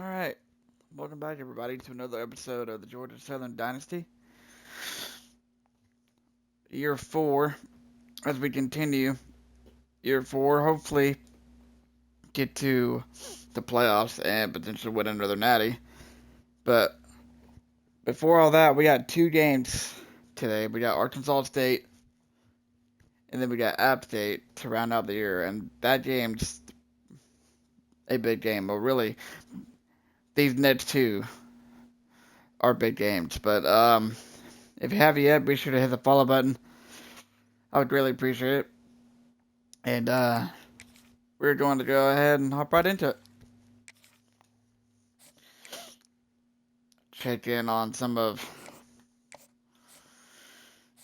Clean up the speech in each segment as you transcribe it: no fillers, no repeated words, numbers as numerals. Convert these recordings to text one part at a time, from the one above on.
All right. Welcome back, everybody, to another episode of the Georgia Southern Dynasty. Year 4, as we continue. Year 4, hopefully get to the playoffs and potentially win another natty. But before all that, we got 2 games today. We got Arkansas State, and then we got App State to round out the year. And that game's a big game. Well, really, these next 2 are big games. But if you haven't yet, be sure to hit the follow button. I would really appreciate it. And we're going to go ahead and hop right into it. Check in on some of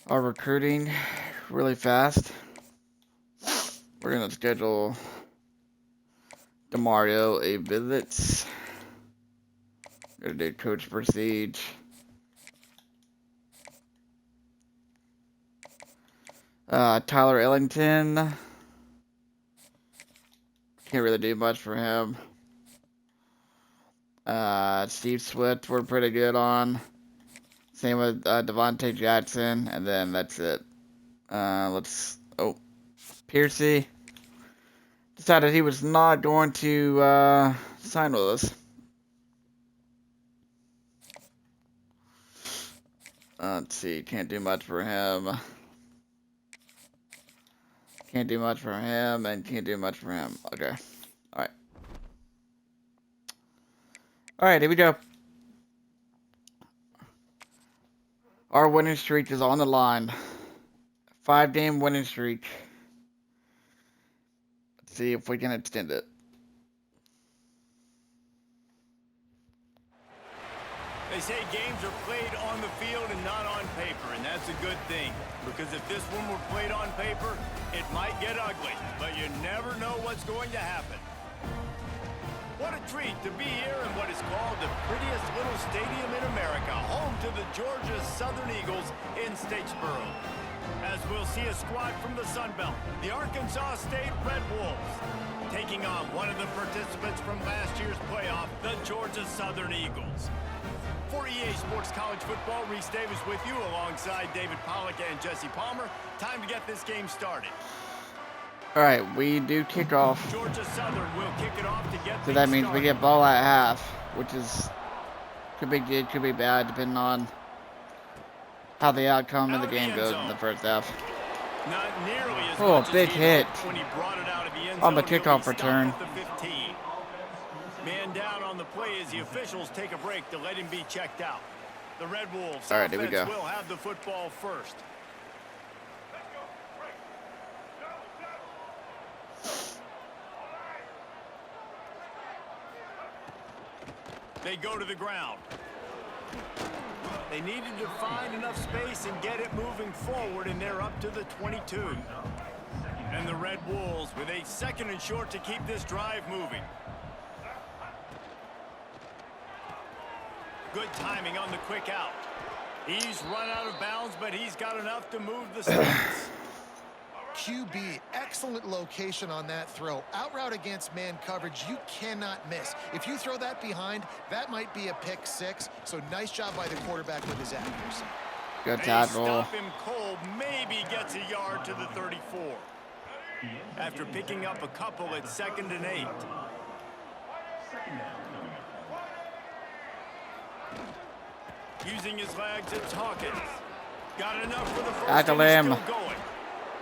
our recruiting really fast. We're going to schedule Demario a visit. We're going to do Coach Prestige. Tyler Ellington. Can't really do much for him. Steve Swift, we're pretty good on. Same with Devontae Jackson, and then that's it. Piercy decided he was not going to sign with us. Let's see, can't do much for him. Can't do much for him, and can't do much for him. Okay. Alright. Alright, here we go. Our winning streak is on the line. 5-game winning streak. Let's see if we can extend it. They say games are played on the field and not on paper, and that's a good thing. Because if this one were played on paper, it might get ugly, but you never know what's going to happen. What a treat to be here in what is called the prettiest little stadium in America, home to the Georgia Southern Eagles in Statesboro. As we'll see a squad from the Sun Belt, the Arkansas State Red Wolves, taking on one of the participants from last year's playoff, the Georgia Southern Eagles. For EA Sports College Football, Reese Davis with you alongside David Pollock and Jesse Palmer. Time to get this game started. All right, we do kick off. Georgia Southern will kick it off to get so that means we get ball at half, which is could be good, could be bad, depending on how the outcome of the game goes in the first half. Not nearly as oh, much big as hit when he brought it out of the end on the zone. kickoff return. Man down on the play as the officials take a break to let him be checked out. The Red Wolves All right, here we go. will have the football first. They go to the ground. They needed to find enough space and get it moving forward, and they're up to the 22. And the Red Wolves with a 2nd and short to keep this drive moving. Good timing on the quick out. He's run out of bounds, but he's got enough to move the sticks. QB, excellent location on that throw. Out route against man coverage, you cannot miss. If you throw that behind, that might be a pick 6. So nice job by the quarterback with his accuracy. Good tackle. Stop him cold, maybe gets a yard to the 34. After picking up a couple at 2nd and 8. Using his legs, it's Hawkins. Got enough for the first Tackle and him. still going.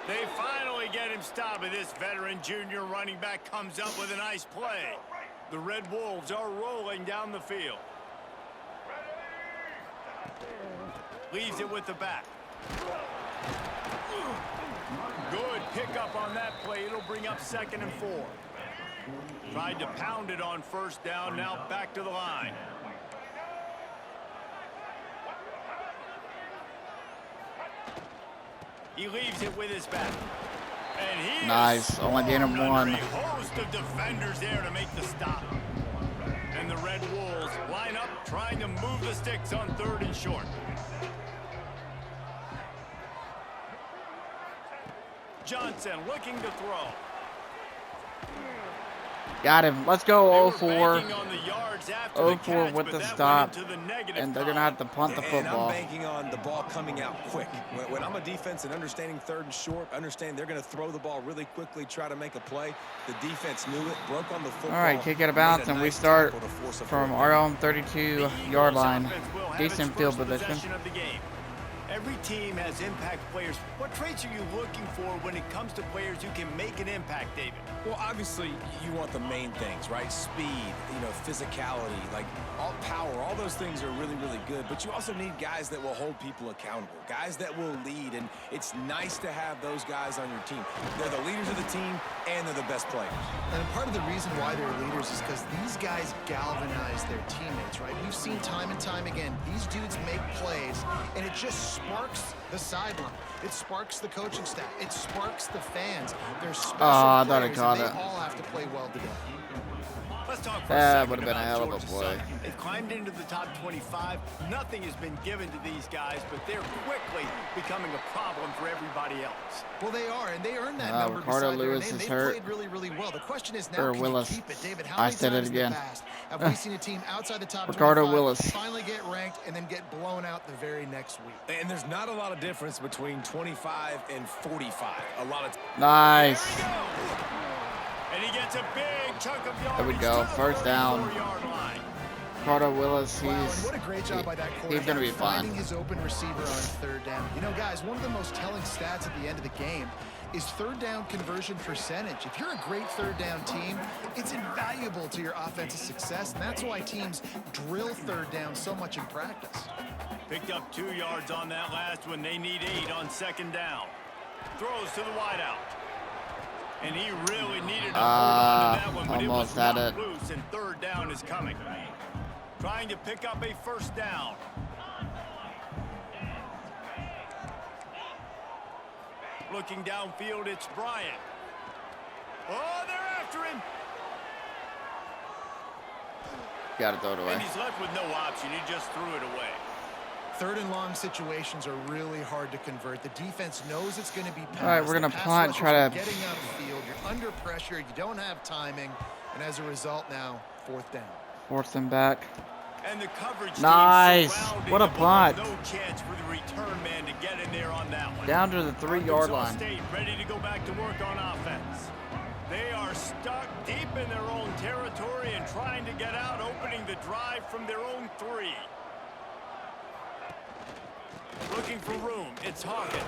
They finally get him stopped, but this veteran junior running back comes up with a nice play. The Red Wolves are rolling down the field. Leaves it with the back. Good pickup on that play. It'll bring up 2nd and 4. Tried to pound it on 1st down, now back to the line. He leaves it with his back. And he Nice. Only gain him one. A host of defenders there to make the stop. And the Red Wolves line up trying to move the sticks on 3rd and short. Johnson looking to throw. Got him. Let's go. They 0-4. were banking on the yards after the 0-4 catch, with but the that stop. went into the negative And they're going to have to punt the And I'm football. banking on the ball coming out quick. When I'm a defense and understanding third and short, understand they're going to throw the ball really quickly, try to make a play. The defense knew it, broke on the football. All right, kick out of bounds, and we start from our own 32-yard line. Decent field position. Of the game. Every team has impact players. What traits are you looking for when it comes to players who can make an impact, David? Well, obviously, you want the main things, right? Speed, physicality, like all power, all those things are really, really good. But you also need guys that will hold people accountable, guys that will lead. And it's nice to have those guys on your team. They're the leaders of the team, and they're the best players. And part of the reason why they're leaders is because these guys galvanize their teammates, right? We've seen time and time again, these dudes make plays, and it just sparks the sideline. It sparks the coaching staff. It sparks the fans. They're special I thought I players, caught and it. they all have to play well together. Let's talk for a That second would have been a about hell of a Georgia play. Southern. They've climbed into the top 25. Nothing has been given to these guys, but they're quickly becoming a problem for everybody else. Well, they are, and they earned that number Ricardo beside their Lewis name. is They hurt. played really, really well. The question is now, Or can Willis. you keep it, David? How I many said it times in the again. past have we seen a team outside the top Ricardo 25 Willis. finally get ranked and then get blown out the very next week? And there's not a lot of difference between 25 and 45. A lot of Nice. There we go. And he gets a big chunk of yardage. There we go. to the First down. 44-yard line. Ricardo Willis, Wow, and what a great job by that quarterback gonna be fine. finding his open receiver on third down. You know, guys, one of the most telling stats at the end of the game is third down conversion percentage. If you're a great third down team, it's invaluable to your offensive success, and that's why teams drill third down so much in practice. Picked up 2 yards on that last one. They need 8 on second down. Throws to the wideout. And he really needed to hold on to that one, but it was almost had knocked it. loose, and third down is coming. Trying to pick up a first down. Looking downfield, it's Bryant. Oh, they're after him. Got to throw it away. And he's left with no option. He just threw it away. Third and long situations are really hard to convert. The defense knows it's going to be passed. All right, we're gonna The pass punt, rush try is to- getting out of the field. You're under pressure. You don't have timing, and as a result, now fourth down. Force them back. And the coverage Nice. team surrounding What a the ball. punt. No chance for the return man to get in there on that one. Down to the 3-yard Arkansas line. State ready to go back to work on offense. They are stuck deep in their own territory and trying to get out, opening the drive from their own 3. Looking for room. It's Hawkins.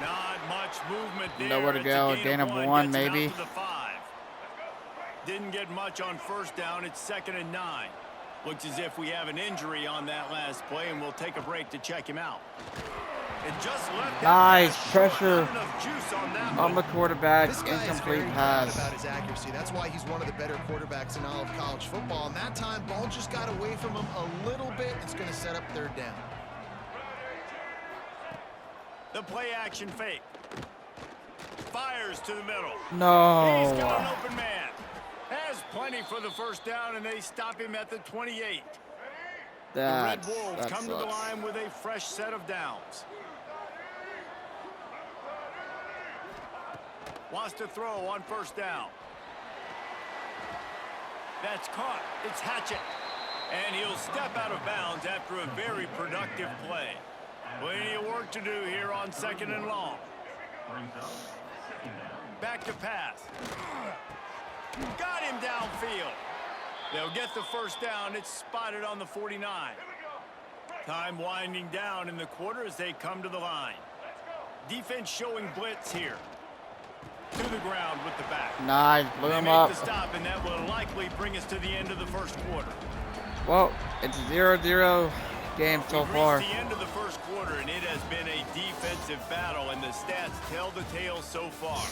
Not much movement there. Nowhere to It's a go. gain Gain of of 1, one, gets it out maybe. to the 5. Didn't get much on first down. It's 2nd and 9. Looks as if we have an injury on that last play, and we'll take a break to check him out. It just left Nice that pressure not enough juice on that on the one. quarterback. This guy is Incomplete very proud pass. about his accuracy. That's why he's one of the better quarterbacks in all of college football. And that time, ball just got away from him a little bit. It's going to set up third down. The play action fake. Fires to the middle. He's got an No. open man. Has plenty for the first down, and they stop him at the 28. The Red Wolves That come to the sucks. line with a fresh set of downs. Wants to throw on first down. That's caught. It's Hatchett. And he'll step out of bounds after a very productive play. Plenty of work to do here on 2nd and long. Back to pass. Got him downfield. They'll get the first down. It's spotted on the 49. Time winding down in the quarter as they come to the line. Defense showing blitz here. To the ground with the back. Nice. Blew They him make up. the stop, and that will likely bring us to the end of the first quarter. Well, it's a 0-0 game so We've far. reached the end of the first quarter, and it has been a defensive battle, and the stats tell the tale so far.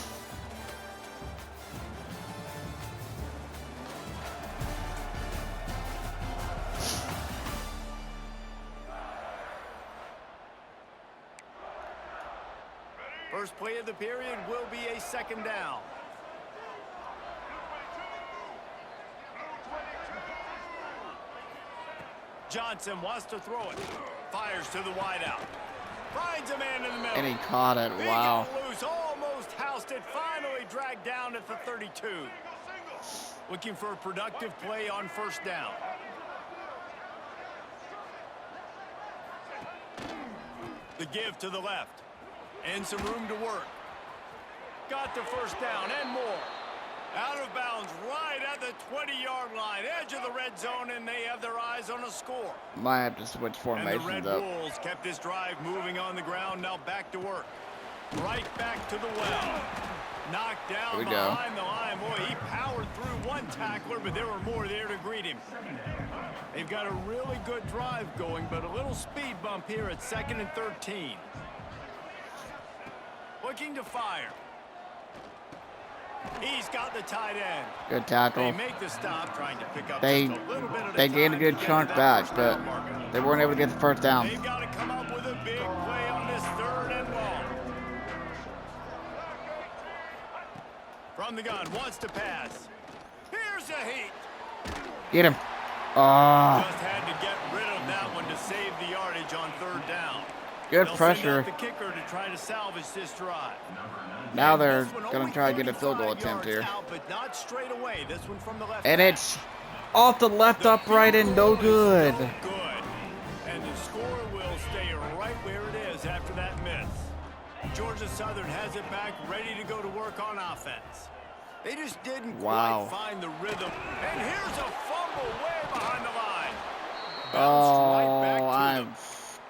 First play of the period will be a 2nd down. Johnson wants to throw it. Fires to the wideout. Finds a man in the middle. And he caught it. He Wow. got loose, almost housed it. Finally dragged down at the 32. Looking for a productive play on first down. The give to the left. And some room to work. Got the first down and more. Out of bounds right at the 20-yard line. Edge of the red zone, and they have their eyes on a score. Might have to switch formations up. And the Red Wolves kept this drive moving on the ground. Now back to work. Right back to the well. Knocked down behind the line. Boy, he powered through one tackler, but there were more there to greet him. They've got a really good drive going, but a little speed bump here at 2nd and 13. Looking to fire. He's got the tight end. Good tackle. They make the stop, trying to pick up They gained a good chunk back, but they weren't able to get the first down. They've got to come up with a big play on this 3rd and long. From the gun, wants to pass. Here's a heat. Get him. Just had to get rid of that one to save the yardage on 3rd down. Good They'll pressure. send out the kicker to try to salvage this drive. Now they're going to try to get a field goal attempt here. Out, but not straight away. This one from the left. And it's off the left upright and no good. No good. And the score will stay right where it is after that miss. Georgia Southern has it back, ready to go to work on offense. They just didn't quite find the rhythm. And here's a fumble way behind the line.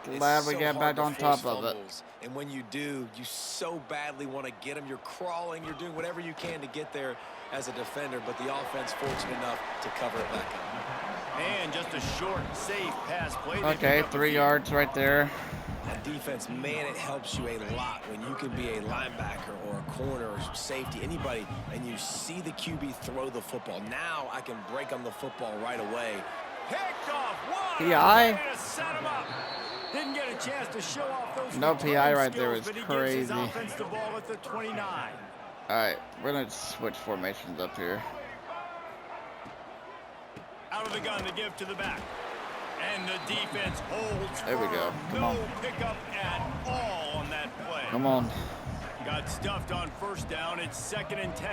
I'm glad we get back on top of it. And when you do, you so badly want to get them. You're crawling. You're doing whatever you can to get there as a defender, but the offense fortunate enough to cover it back up. And just a short, safe pass play. Okay, 3 yards right there. That defense, man, it helps you a lot when you can be a linebacker or a corner or safety, anybody, and you see the QB throw the football. Now I can break on the football right away. Picked off one. PI? Set him up. Didn't get a chance to show off those No PI right there was but he crazy. gives his offense the ball at the 29. All right, we're going to switch formations up here. Out of the gun to give to the back. And the defense holds There we go. Come on. No pickup at all on that play. Come on. Got stuffed on first down. It's 2nd and 10.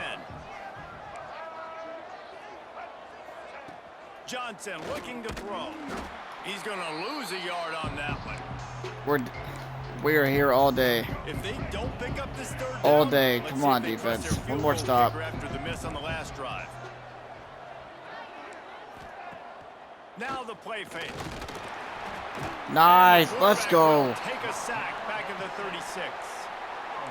Johnson looking to throw. He's going to lose a yard on that one. We are here all day. If they don't pick up this 3rd down, all day. Come on, defense. One more stop. After the miss on the last drive. Now the play fake. Nice. Let's go. Take a sack back at the 36.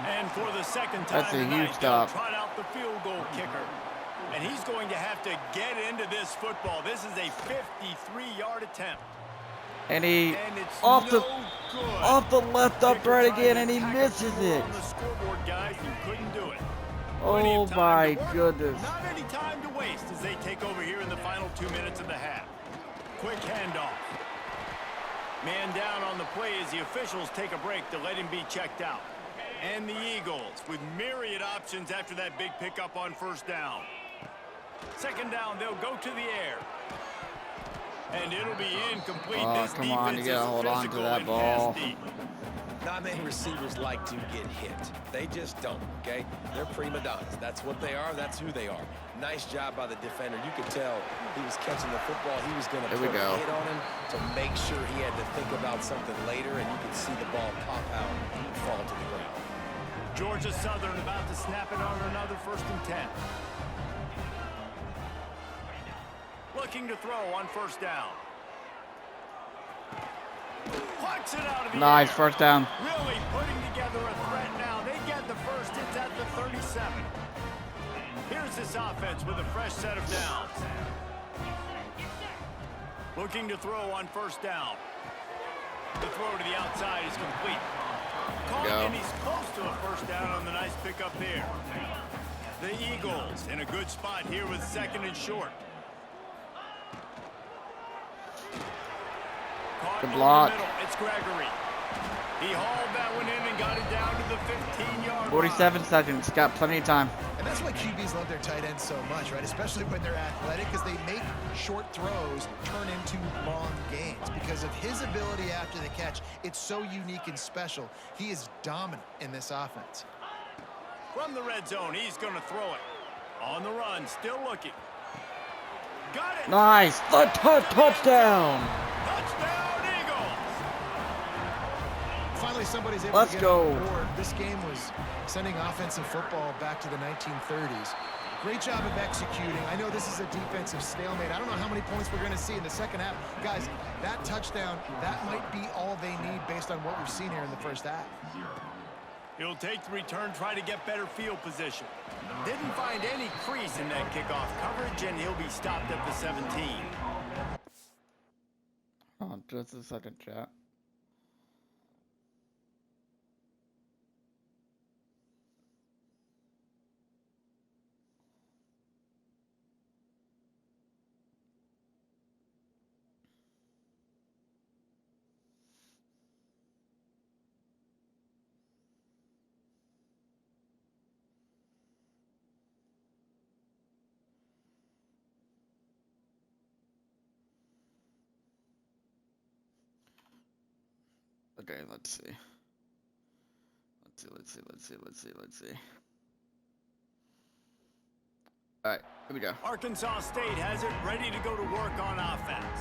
And for the second time That's a tonight, huge stop. they'll trot out the field goal kicker. And he's going to have to get into this football. This is a 53-yard attempt. And he it's off the good. left upright again, and he misses it. On the scoreboard, guys, and couldn't do it. Oh my goodness. Not any time to waste as they take over here in the final 2 minutes of the half. Quick handoff. Man down on the play as the officials take a break to let him be checked out. And the Eagles with myriad options after that big pickup on first down. 2nd down, they'll go to the air. And it'll be incomplete. Oh, come on, you gotta hold on to that ball. Not many receivers like to get hit. They just don't, okay? They're prima donnas. That's what they are. That's who they are. Nice job by the defender. You could tell he was catching the football. He was going to put a hit on him to make sure he had to think about something later, and you could see the ball pop out and fall to the ground. Georgia Southern about to snap it on another 1st and 10. Looking to throw on first down. Plucks it out of the Nice, air. first down. Really putting together a threat now. They get the first. It's at the 37. Here's this offense with a fresh set of downs. Looking to throw on first down. The throw to the outside is complete. Caught, and he's close to a first down on the nice pickup there. The Eagles in a good spot here with 2nd and short. Good block. It's Gregory. He hauled that one in and got it down to the 15-yard line. 47 seconds. Got plenty of time. And that's why QBs love their tight ends so much, right? Especially when they're athletic, because they make short throws turn into long gains. Because of his ability after the catch, it's so unique and special. He is dominant in this offense. From the red zone, he's going to throw it. On the run, still looking. Got it. Nice. The touchdown. Touchdown, Eagles. Finally, somebody's able Let's to get go. on board. This game was sending offensive football back to the 1930s. Great job of executing. I know this is a defensive stalemate. I don't know how many points we're going to see in the second half. Guys, that touchdown, that might be all they need based on what we've seen here in the first half. He'll take the return, try to get better field position. Didn't find any crease in that kickoff coverage, and he'll be stopped at the 17. Oh, just a second, chat. Okay, let's see. Let's see. Alright, here we go. Arkansas State has it ready to go to work on offense.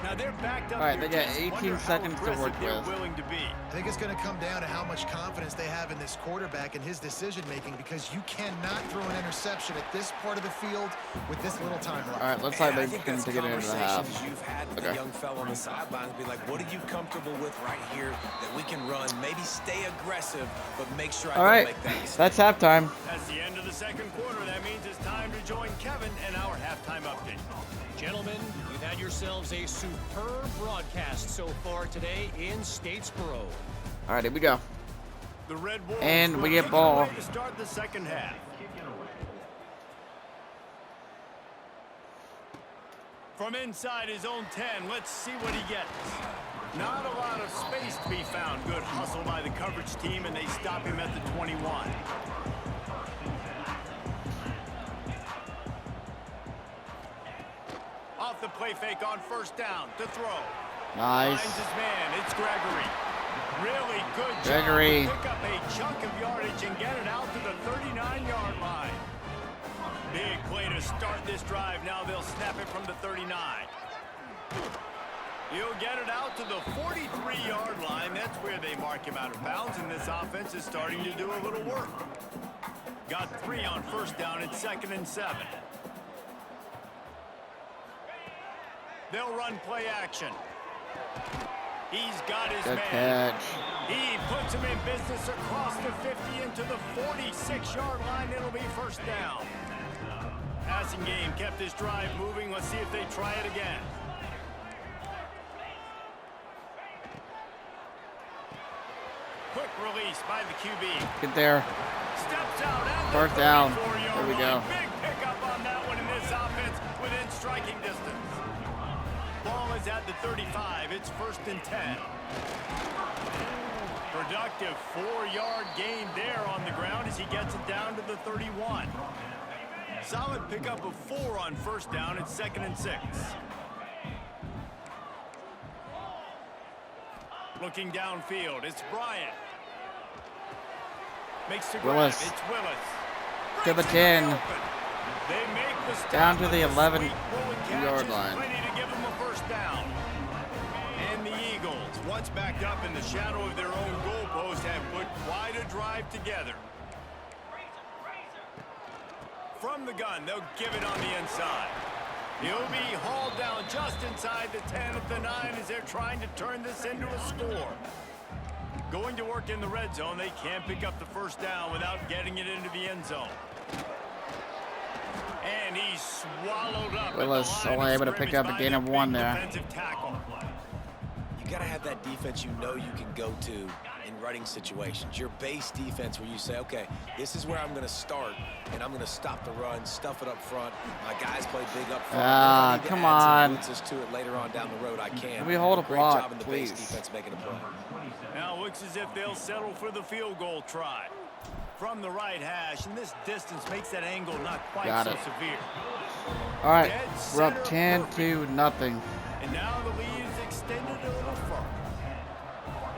Now they're backed up. All right, they got here, 18 seconds to work they're with. willing to be. I think it's going to come down to how much confidence they have in this quarterback and his decision-making, because you cannot throw an interception at this part of the field with this little time left. All right, looks like they can get into the half. You've had with the young fellow on the sidelines be like, what are you comfortable with right here that we can run? Maybe stay aggressive, but make sure I All don't right, make that mistake. that's halftime. That's the end of the second quarter. That means it's time to join Kevin and our halftime update. Gentlemen, you've had yourselves a superb broadcast so far today in Statesboro. All right, here we go. The Red Wolves And we will get kick it ball. away to start the second half. From inside his own 10, let's see what he gets. Not a lot of space to be found. Good hustle by the coverage team, and they stop him at the 21. Off the play fake on first down to throw. Nice. Finds his man. It's Gregory. Really good job Gregory. to pick up a chunk of yardage and get it out to the 39-yard line. Big play to start this drive. Now they'll snap it from the 39. He'll get it out to the 43-yard line. That's where they mark him out of bounds, and this offense is starting to do a little work. Got 3 on first down. It's 2nd and 7. They'll run play action. He's got his Good man. catch. He puts him in business across the 50 into the 46-yard line. It'll be first down. Passing game kept this drive moving. Let's see if they try it again. Quick release by the QB. Get there. Steps out at the First down. 34-yard There we go. line. Big pickup on that one in this offense within striking distance. Ball is at the 35. It's 1st and 10. Productive 4-yard gain there on the ground as he gets it down to the 31. Solid pickup of 4 on first down. It's 2nd and 6. Looking downfield, it's Bryant. Makes the grab. Willis. It's Willis. To the Breaks it 10. open. They make the stop Down to with the a 11 sweet rolling catch yard is line. ready to give them a first down. And the Eagles, once backed up in the shadow of their own goalpost, have put quite a drive together. From the gun, they'll give it on the inside. He'll be hauled down just inside the 10 at the 9 as they're trying to turn this into a score. Going to work in the red zone, they can't pick up the first down without getting it into the end zone. And he's swallowed up. Willis only able to pick up a gain of 1 there. Defensive tackle. You got to have that defense you know you can go to in running situations. Your base defense where you say, okay, this is where I'm going to start, and I'm going to stop the run, stuff it up front. My guys play big up front. Ah, If I need to come add on. some blitzes to it later on down the road, I can. Can we hold a Great block, job in the base please? defense making a play. Now it looks as if they'll settle for the field goal try. From the right hash, and this distance makes that angle not quite Got so it. severe. All right, Dead we're up center 10-0. And now the lead is extended a little further.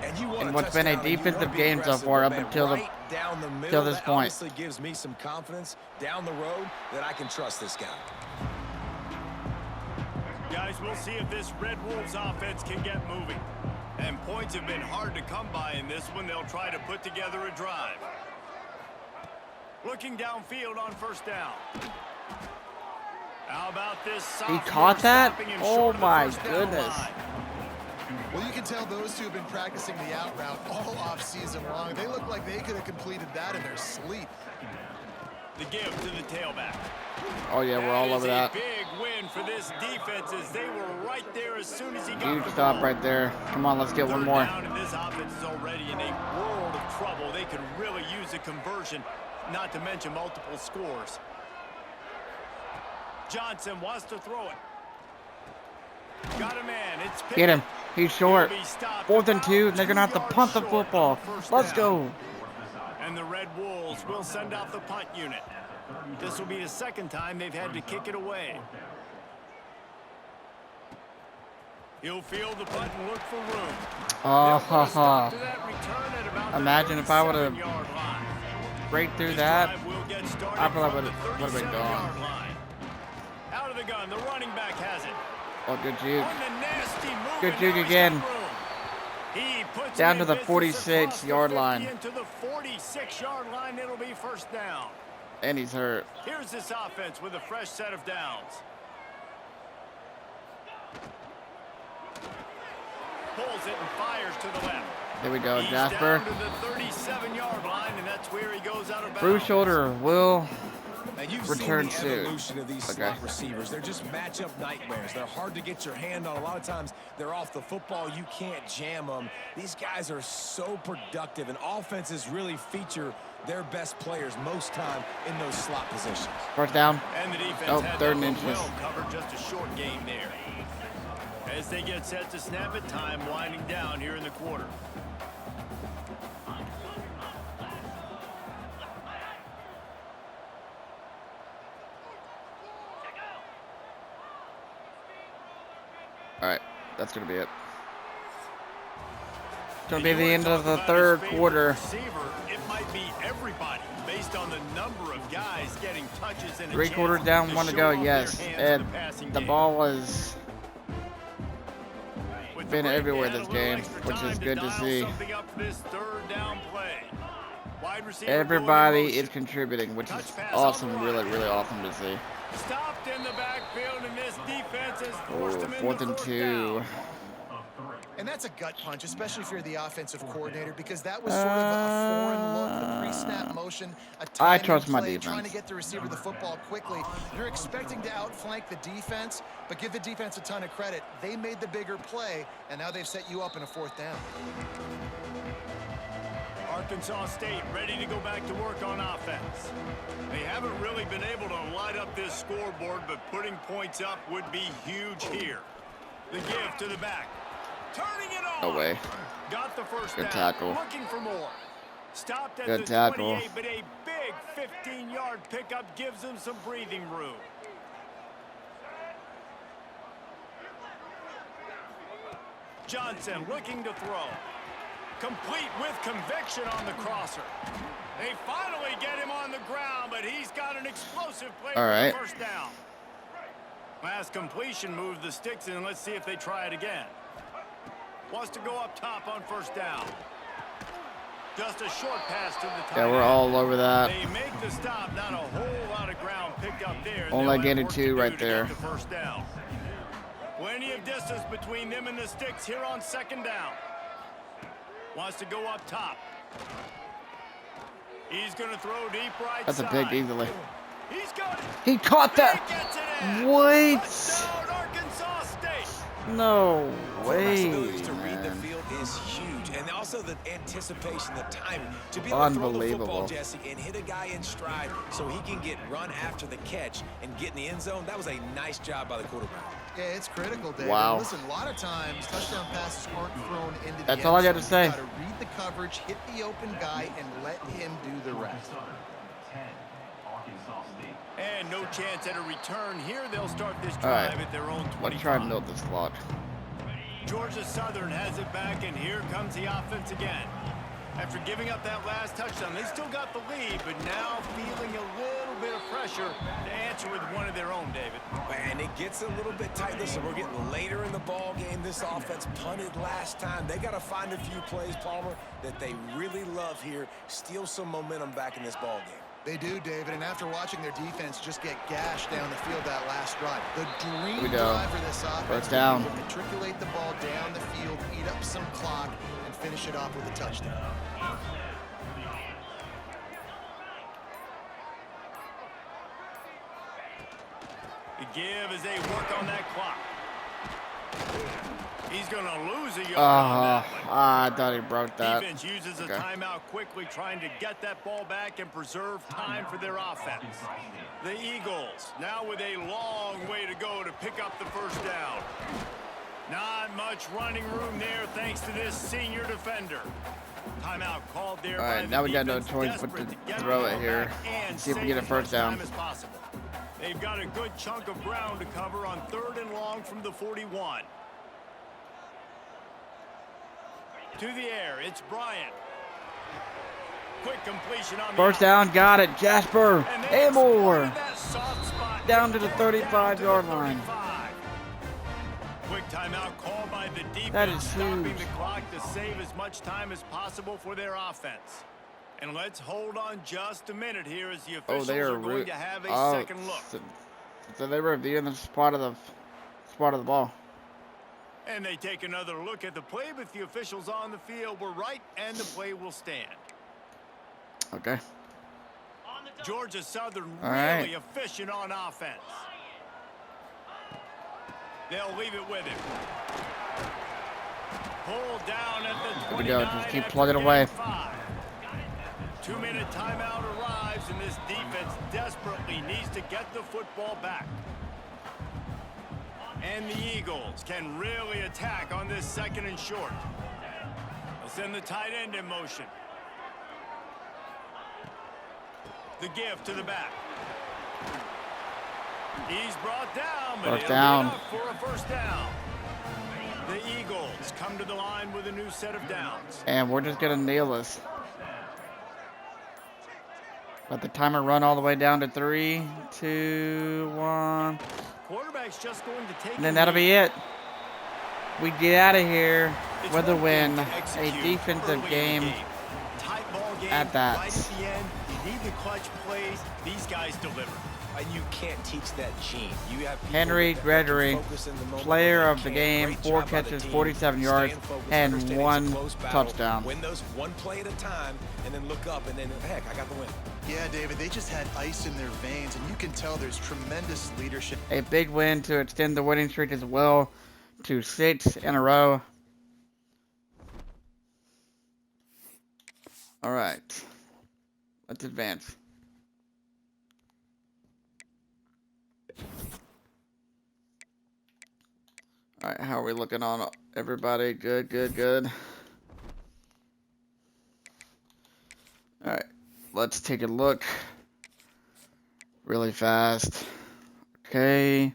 And you want And a what's been a touchdown, and you defensive wanna be game so aggressive, far but up man, until the- right down the middle, till this that point. obviously gives me some confidence down the road that I can trust this guy. Guys, we'll see if this Red Wolves offense can get moving. And points have been hard to come by in this one. They'll try to put together a drive. Looking downfield on first down. How about this? He caught that? Oh my goodness. Well, you can tell those two have been practicing the out route all off season long. They look like they could have completed that in their sleep. The give to the tailback. Oh yeah, we're all over that. Big win for this defense as they were right there as soon as he got Huge the stop ball. right there. Come on, let's get one more. Down, and this offense is already in a world of trouble. They could really use a conversion, not to mention multiple scores. Johnson wants to throw it. Got a man. It's Pickett. Get him. He's short. He'll be stopped 4th and about 2. They're going to have to 2 punt the yards short football. on first Let's down. go. And the Red Wolves will send out the punt unit. This will be the second time they've had to kick it away. He'll field the punt and look for room. Oh, ha, ha. To that return at about the Imagine if I would have 37-yard line. break through This that. drive will get started I probably from the would have been 37-yard gone. line. Out of the gun, the running back has it. Oh, good juke. On the nasty move, Good and juke now he's again. got room. He puts Down it to in the business 46 across the yard 50 line. into the 46-yard line. It'll be first down. And he's hurt. Here's this offense with a fresh set of downs. Pulls it and fires to the left. There we go, He's Jasper. down to the 37-yard line, and that's where he goes out of bounds. Bruce shoulder will Now, you've return seen the soon. evolution of these slot receivers. They're just matchup nightmares. They're hard to get your hand on. A lot of times they're off the football. You can't jam them. These guys are so productive, and offenses really feature their best players most time in those slot positions. First down. And the defense Oh, had 3rd that and one inches. well covered, just a short game there. As they get set to snap it, time winding down here in the quarter. All right, that's going to be it. It's going to be the end of the 3rd quarter. Receiver, it might be everybody based on the number of guys getting touches and 3 quarters down, 1 to go, yes. And the ball has been everywhere this game, which is good to see. Everybody is contributing, which is awesome, really, really awesome to see. Stopped in the backfield, and this defense has Oh, forced him into 4th and first 2. down. And that's a gut punch, especially if you're the offensive coordinator, because that was sort of a foreign look, the pre-snap motion, a I timing trust my play, defense. trying to get the receiver the football quickly. You're expecting to outflank the defense, but give the defense a ton of credit. They made the bigger play, and now they've set you up in a 4th down. Arkansas State ready to go back to work on offense. They haven't really been able to light up this scoreboard, but putting points up would be huge here. The give to the back. Turning it on. No way. Got the first Good down. tackle. Looking for more. Stopped at Good the tackle. 28, but a big 15-yard pickup gives them some breathing room. Johnson looking to throw. Complete with conviction on the crosser. They finally get him on the ground, but he's got an explosive play All right. for the first down. Last completion moved the sticks in. Let's see if they try it again. Wants to go up top on first down. Just a short pass to the tight Yeah, we're end. all over that. They make the stop. Not a whole lot of ground picked up there. Only They'll have gained work 2 to do right to there. get the first down. Plenty of distance between them and the sticks here on second down. Wants to go up top. He's going to throw deep right That's a side. pick easily. He's got it. He caught that. He gets it in. What? Touchdown, Arkansas State. No The way, ability to read the man. field is huge, and also the anticipation, the timing. To be able to throw the Unbelievable. football, Jesse, and hit a guy in stride so he can get run after the catch and get in the end zone, that was a nice job by the quarterback. Yeah, it's critical, Dave. Wow. And listen, a lot of times touchdown passes aren't thrown into the That's end all I zone. got to say. You got to read the coverage, hit the open guy, and let him do the rest. And no chance at a return here. They'll start this All drive right. at their own 25. Let's try and milk this clock. Georgia Southern has it back, and here comes the offense again. After After giving up that last touchdown, they still got the lead, but now feeling a little bit of pressure to answer with one of their own, David. And it gets a little bit tight. Listen, we're getting later in the ball game. This offense punted last time. They got to find a few plays, Palmer, that they really love here. Steal some momentum back in this ball game. They do, David, and after watching their defense just get gashed down the field that last drive, the dream drive for this offense down. to matriculate the ball down the field, eat up some clock, and finish it off with a touchdown. The give as they work on that clock. He's going to lose a yard on that one. I thought he broke that. Defense uses a timeout quickly, trying to get that ball back and preserve time for their offense. The Eagles now with a long way to go to pick up the first down. Not much running room there thanks to this senior defender. Timeout called there. All right, now we got no choice but to throw it here. See if we get a first down. They've got a good chunk of ground to cover on 3rd and long from the 41. To the air, it's Bryant. Quick completion on first down, got it. Jasper Amore down to the 35-yard line. Quick timeout called by the defense, That is stopping huge. the clock to save as much time as possible for their offense. And let's hold on just a minute here as the officials are going to have a second look. So they were reviewing the spot of the ball. And they take another look at the play, but the officials on the field were right, and the play will stand. Okay. Georgia Southern All really right. efficient on offense. They'll leave it with him. Pulled down at the 29. Here we go. Just keep plugging away. 2-minute timeout arrives, and this defense desperately needs to get the football back. And the Eagles can really attack on this 2nd and short. They'll send the tight end in motion. The give to the back. He's brought down, but First it'll down. be enough for a first down. The Eagles come to the line with a new set of downs. And we're just going to nail this. Let the timer run all the way down to 3, 2, 1. Quarterback's just going to take And then that'll be it. We get out of here with a win. A defensive game Tight ball game at that. Right at the end, you need the clutch plays. These guys deliver. And you can't teach that gene. You have people Henry that Gregory, focus in the moment player when of they the can. game, Great 4 job by the catches, team. 47 yards, Staying focused, and understanding it's a 1 close battle. touchdown. Win those one play at a time, and then look up, and then, heck, I got the win. Yeah, David, they just had ice in their veins, and you can tell there's tremendous leadership. A big win to extend the winning streak as well to 6 in a row. All right. Let's advance. All right, how are we looking on everybody? Good, good, good. All right, let's take a look really fast. Okay.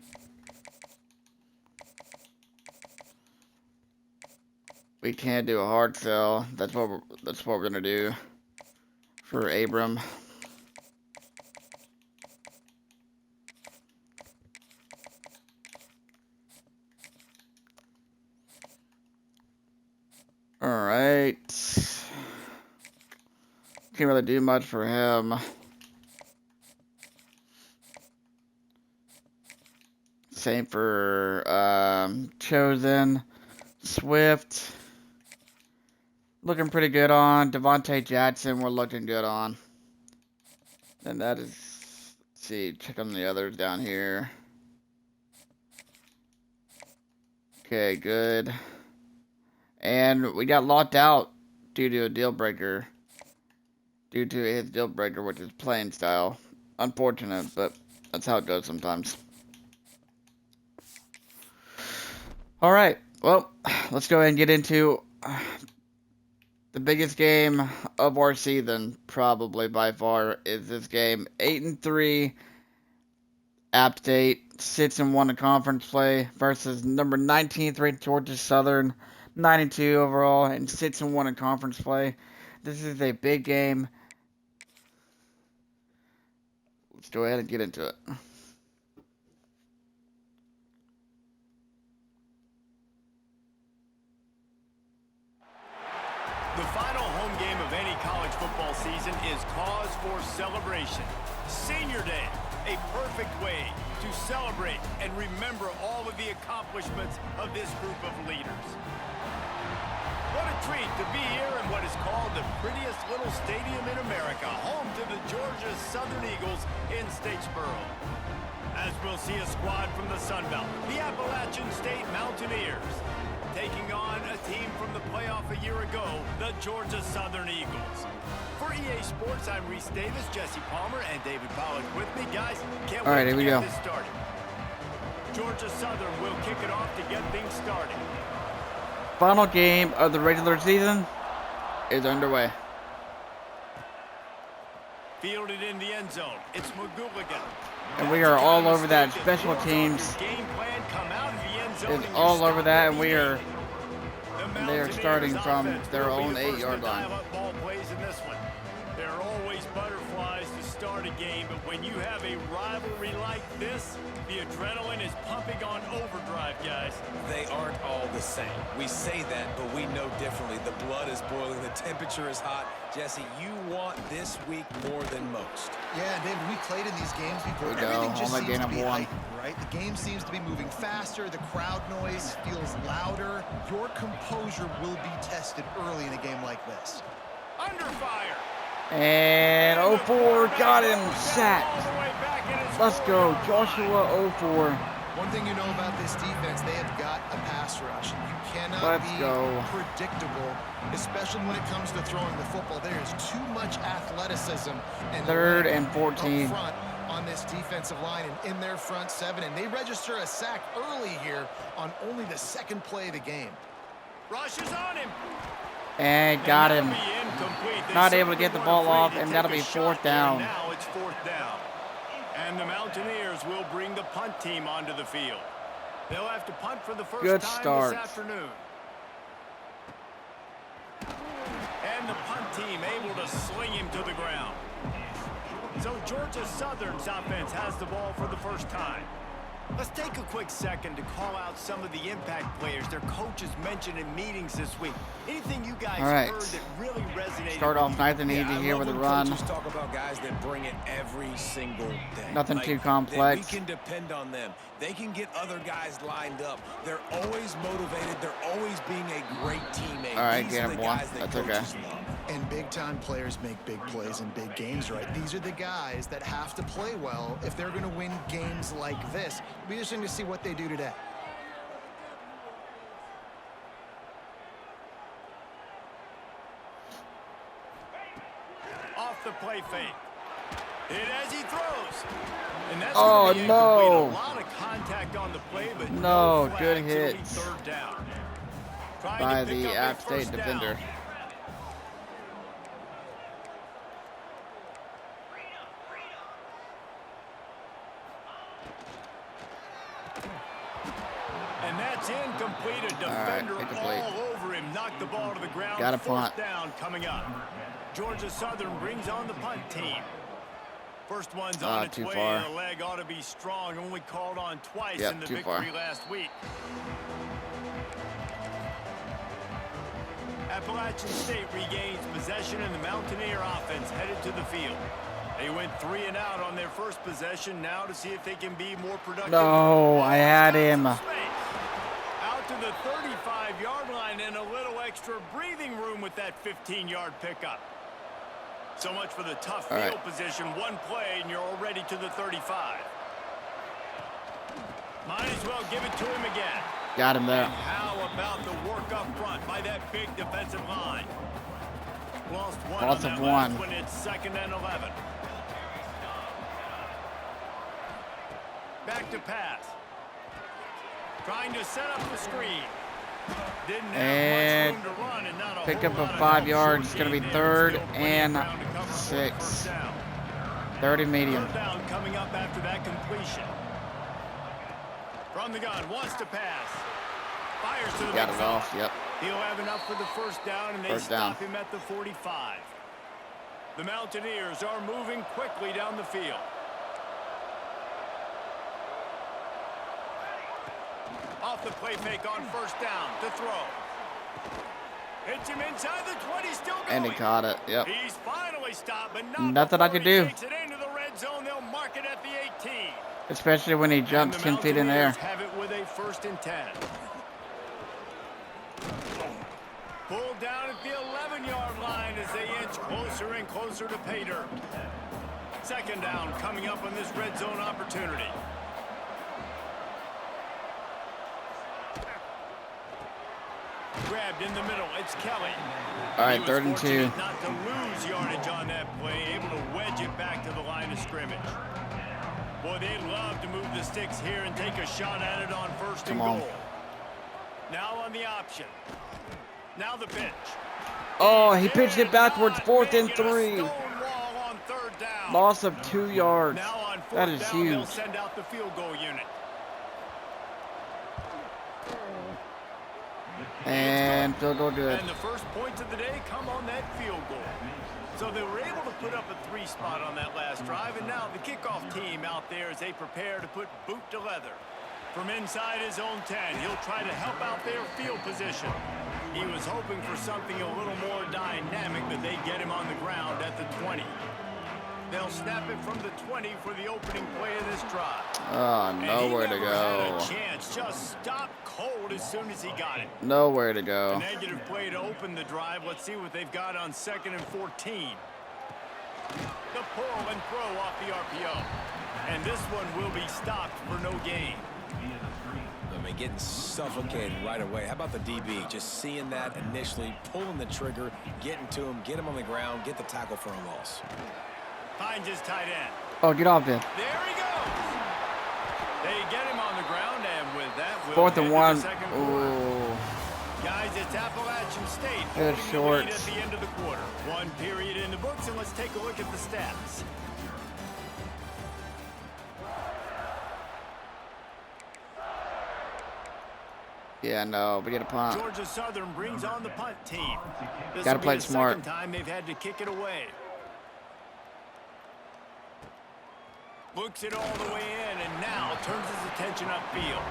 We can't do a hard sell. That's what we're gonna do for Abram. All right. Can't really do much for him. Same for Chosen, Swift. Looking pretty good on. Devontae Jackson, we're looking good on. And that is, let's see, check on the others down here. Okay, good. And we got locked out due to a deal breaker. Due to his deal breaker, which is playing style. Unfortunate, but that's how it goes sometimes. All right, well, let's go ahead and get into the biggest game of our season, probably by far, is this game. 8-3, App State, 6-1 in conference play versus number 19th ranked Georgia Southern, 9-2 overall, and 6-1 in conference play. This is a big game. Let's go ahead and get into it. The final home game of any college football season is cause for celebration. Senior Day, a perfect way to celebrate and remember all of the accomplishments of this group of leaders. What a treat to be here in what is called the prettiest little stadium in America, home to the Georgia Southern Eagles in Statesboro. As we'll see a squad from the Sun Belt, the Appalachian State Mountaineers, taking on a team from the playoff a year ago, the Georgia Southern Eagles. For EA Sports, I'm Reese Davis, Jesse Palmer, and David Pollack with me. Guys, can't wait to get this started. Georgia Southern will kick it off to get things started. Final game of the regular season is underway. Fielded in the end zone, it's McGooligan. And we are all over that. Special teams is all over that, and they are starting from their own 8-yard line. Ball plays in this one. There are always butterflies to start a game, but when you have a rivalry like this, the adrenaline is pumping on overdrive, guys. They aren't all the same. We say that, but we know differently. The blood is boiling. The temperature is hot. Jesse, you want this week more than most. Yeah, David, we played in these games before. Here we go. Everything just seems to be One. heightened, right? The game seems to be moving faster. The crowd noise feels louder. Your composure will be tested early in a game like this. Under fire. And 04 got him sacked. Let's go, Joshua 04. One thing you know about this defense, they have got a pass rush. You cannot be predictable, especially when it comes to throwing the football. There is too much athleticism and 3rd and 14 up front on this defensive line and in their front 7, and they register a sack early here on only the 2nd play of the game. Rush is on him. And got him. Not able to get the ball off, and that'll be 4th down. Now it's 4th down. And the Mountaineers will bring the punt team onto the field. They'll have to punt for the first time this afternoon. And the punt team able to sling him to the ground. So Georgia Southern's offense has the ball for the first time. Let's take a quick second to call out some of the impact players their coaches mentioned in meetings this week. Anything you guys heard that really resonated? Start off nice and easy here with a run. Coaches talk about guys that bring it every single day. Nothing too complex. We can depend on them. They can get other guys lined up. They're always motivated. They're always being a great teammate. All right, get him one. That's okay. And big-time players make big plays in big games, right? These are the guys that have to play well if they're going to win games like this. It'll be interesting to see what they do today. Off the play fake. Hit as he throws. And that's oh, no. A lot of contact on the play, but no, flag, good hits 3rd down. by the App State defender. And that's incomplete. A defender all over him. Knocked the ball to the ground. Got a punt. 4th down coming up. Georgia Southern brings on the punt team. First one's on its way. Far. The leg ought to be strong. Only called on twice in the victory last week. Appalachian State regains possession, and the Mountaineer offense headed to the field. They went 3 and out on their first possession. Now to see if they can be more productive. No, I had him. Out to the 35-yard line, and a little extra breathing room with that 15-yard pickup. So much for the tough field position. One play, and you're already to the 35. Might as well give it to him again. Got him there. And how about the work up front by that big defensive line? Lost one on that last one. It's 2nd and 11. Back to pass. Trying to set up the screen. Didn't have much room to run, and not a pick up a 5 yards. It's going to be 3rd and 6. 3rd and medium. 3rd down coming up after that completion. From the gun, wants to pass. Fires to the got it off, yep. He'll have enough for the first down, and they stop him at the 45. The Mountaineers are moving quickly down the field. Off the play fake on first down to throw. Hits him inside the 20, still going. And he caught it. Yep. He's finally stopped, but nothing I could do. Takes it into the red zone. They'll mark it at the 18. Especially when he jumps 10 feet in the air. Have it with a 1st and 10. Pulled down at the 11-yard line as they inch closer and closer to pay dirt. 2nd down coming up on this red zone opportunity. Grabbed in the middle. It's Kelly. All right, 3rd and 2. Not to lose yardage on that play. Able to wedge it back to the line of scrimmage. Boy, they'd love to move the sticks here and take a shot at it on 1st and goal. Now on the option. Now the pitch. Oh, he pitched it backwards. 4th and 3. Loss of 2 yards. That is huge. They'll send out the field goal unit. And field goal good. And the first points of the day come on that field goal. So they were able to put up a 3 spot on that last drive, and now the kickoff team out there as they prepare to put boot to leather. From inside his own 10, he'll try to help out their field position. He was hoping for something a little more dynamic, but they get him on the ground at the 20. They'll snap it from the 20 for the opening play of this drive. Oh, nowhere to go. Had a chance, just stopped cold as soon as he got it. Nowhere to go. A negative play to open the drive. Let's see what they've got on 2nd and 14. The pull and throw off the RPO. And this one will be stopped for no gain. I mean, getting suffocated right away. How about the DB? Just seeing that initially, pulling the trigger, getting to him, get him on the ground, get the tackle for a loss. Finds his tight end. Oh, get off there. There he goes. They get him on the ground, and with that, we'll 4th and 1. Ooh. Guys, it's Appalachian State Good short. At the end of the quarter. 1 period in the books, and let's take a look at the stats. Yeah, no, we get a punt. Georgia Southern brings on the punt team. Got to play it smart. Second time they've had to kick it away. Looks it all the way in, and now turns his attention upfield.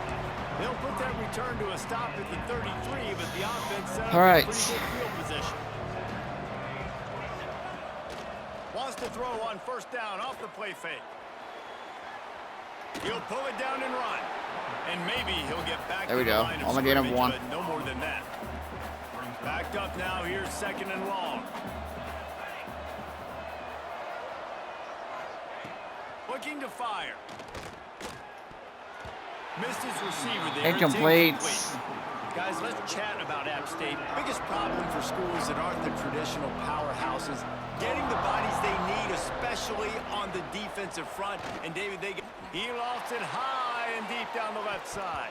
They'll put that return to a stop at the 33, but the offense set up a pretty good field position. Wants to throw on 1st down off the play fake. He'll pull it down and run. And maybe he'll get back there we to the go. line of Only gain of scrimmage, 1. but no more than that. Backed up now. Here's 2nd and long. Looking to fire. Missed his receiver there. Incomplete. Guys, let's chat about App State. Biggest problem for schools that aren't the traditional powerhouses, getting the bodies they need, especially on the defensive front. And David, he lofts it high and deep down the left side.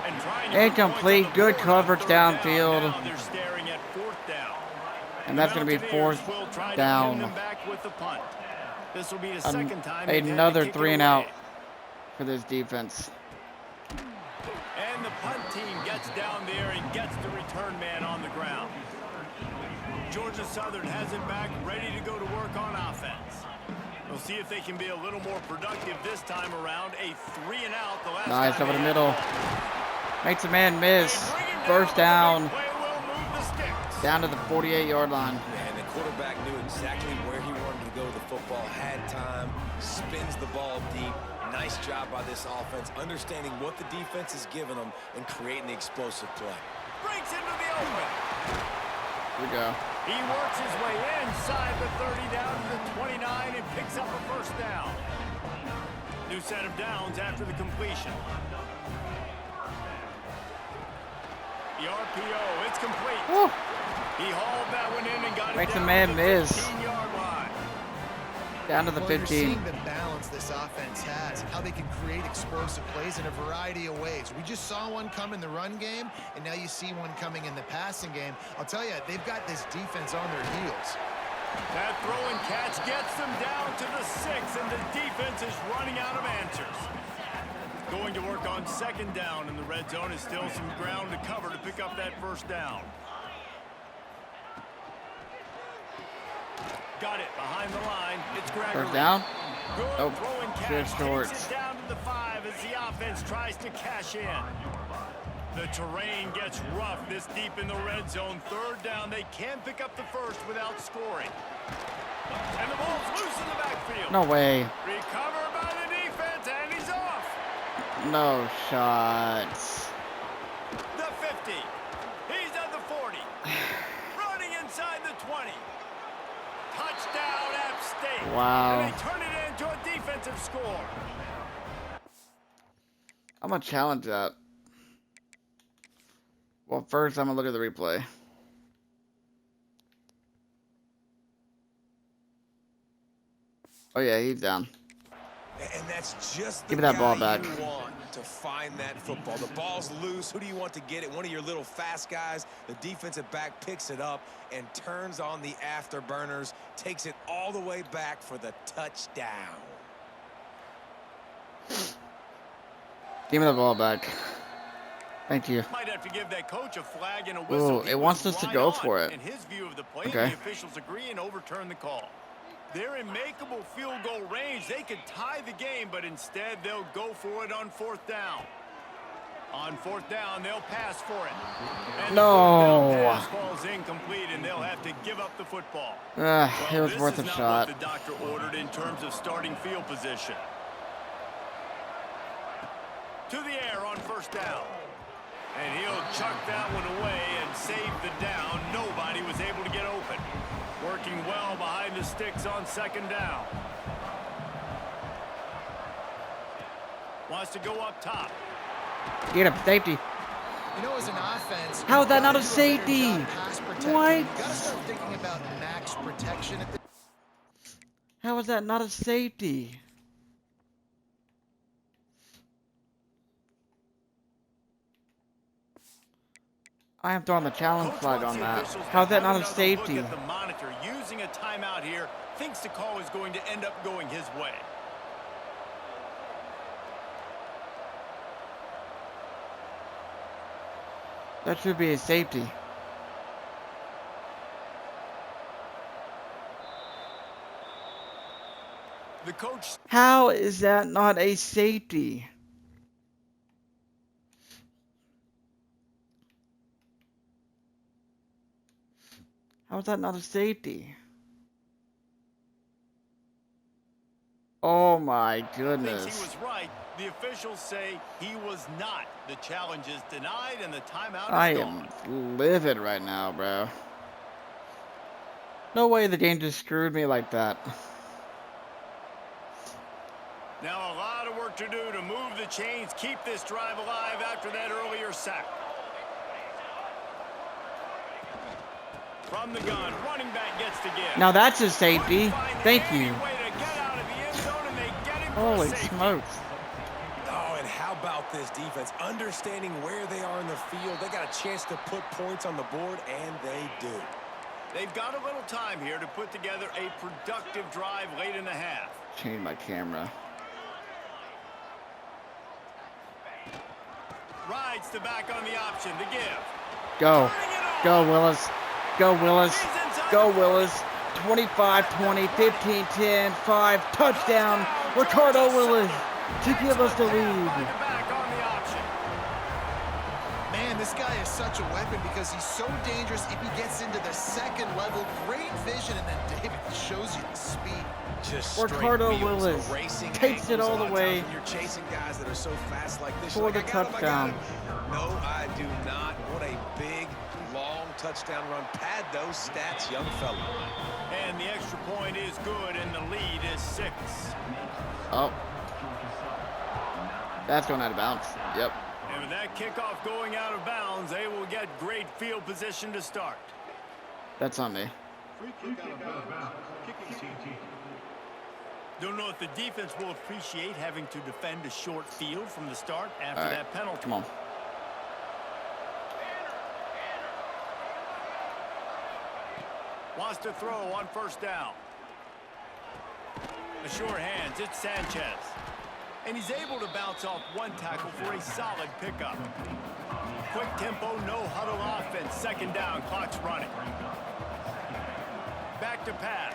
And trying to incomplete. Good coverage downfield. Now they're staring at 4th down. And that's going to be 4th down. Back with the punt. This will be the second time another 3 and out for this defense. And the punt team gets down there and gets the return man on the ground. Georgia Southern has it back, ready to go to work on offense. We'll see if they can be a little more productive this time around. A 3 and out. The last nice over the middle. Makes a man miss. 1st down. Down to the 48-yard line. And the quarterback knew exactly where he wanted to go with the football. Had time. Spins the ball deep. Nice job by this offense, understanding what the defense is giving them and creating the explosive play. Breaks into the open. Here we go. He works his way inside the 30 down to the 29 and picks up a 1st down. New set of downs after the completion. The RPO, it's complete. Woo. He hauled that one in and got it Makes a down man to the miss. 15-yard line. Down to the 15. You're seeing the balance this offense has, how they can create explosive plays in a variety of ways. We just saw one come in the run game, and now you see one coming in the passing game. I'll tell you, they've got this defense on their heels. That throw and catch gets them down to the 6, and the defense is running out of answers. Going to work on second down in the red zone is still some ground to cover to pick up that first down. Got it behind the line. It's Gregory. First down. Good Oh, throwing catch. just short. Takes it down to the 5 as the offense tries to cash in. The terrain gets rough this deep in the red zone. Third down. They can pick up the first without scoring. And the ball's loose in the backfield. No way. Recovered by the defense, and he's off. No shots. The 50. He's at the 40. Running inside the 20. Touchdown, App State. Wow. And they turn it into a defensive score. I'm gonna challenge that. Well, first I'm gonna look at the replay. Oh yeah, he's down. And that's just the Give me that ball guy back. you want to find that football. The ball's loose. Who do you want to get it? One of your little fast guys. The defensive back picks it up and turns on the afterburners, takes it all the way back for the touchdown. Give me the ball back. Thank you. Might have to give that coach a flag and a whistle. Ooh, He it was wants us to right go on for it. in his view of the play, Okay. and the officials agree and overturn the call. They're in makeable field goal range. They could tie the game, but instead they'll go for it on fourth down. On fourth down, they'll pass for it. And No. the fourth down pass falls incomplete, and they'll have to give up the football. It was This worth is a not shot. what the doctor ordered in terms of starting field position. To the air on first down. And he'll chuck that one away and save the down. Nobody was able to get open. Working well behind the sticks on second down. Wants to go up top. Get a safety. You know, as an offense, How is that not a you've gotta do better safety? job pass protecting. What? You gotta start thinking about max protection at the How is that not a safety? I am throwing the challenge Coach flag wants on the that. officials to How's that have not a another safety? Look at the monitor using a timeout here. Thinks the call is going to end up going his way. That should be a safety. The coach How is that not a safety? How is that not a safety? Oh my thinks goodness. he was right. The officials say he was not. The challenge is denied and the timeout is I gone. am livid right now, bro. No way the game just screwed me like that. Now a lot of work to do to move the chains, keep this drive alive after that earlier sack. From the gun, running back gets to give. Now that's a safety. Thank you. Holy Holy smokes. Oh, and how about this defense? Understanding where they are in the field. They got a chance to put points on the board, and they do. They've got a little time here to put together a productive drive late in the half. Change my camera. Rides the back on the option to give. Go. Turning it on. Go, Willis. Go, Willis. He's inside Go, the Willis. 25-20, 15-10, 5, touchdown. Ricardo Willis to give us the lead. Back on the option. Man, this guy is such a weapon because he's so dangerous if he gets into the second level. Great vision, and then David shows you the speed. Just straight Ricardo wheels, the Willis racing takes it angles. all A lot the of times way when you're chasing guys that are so fast like this. for you're the like, I got him, I got touchdown. him. No, I do not. What a big, long touchdown run. Pad those stats, young fella. And the extra point is good, and the lead is 6. Oh. That's going out of bounds. Yep. And with that kickoff going out of bounds, they will get great field position to start. That's on me. Don't know if the defense will appreciate having to defend a short field from the start after All right. that penalty. Come on. Wants to throw on first down. The sure hands, it's Sanchez. and he's able to bounce off one tackle for a solid pickup. Quick tempo, no huddle offense. Second down, clock's running. Back to pass.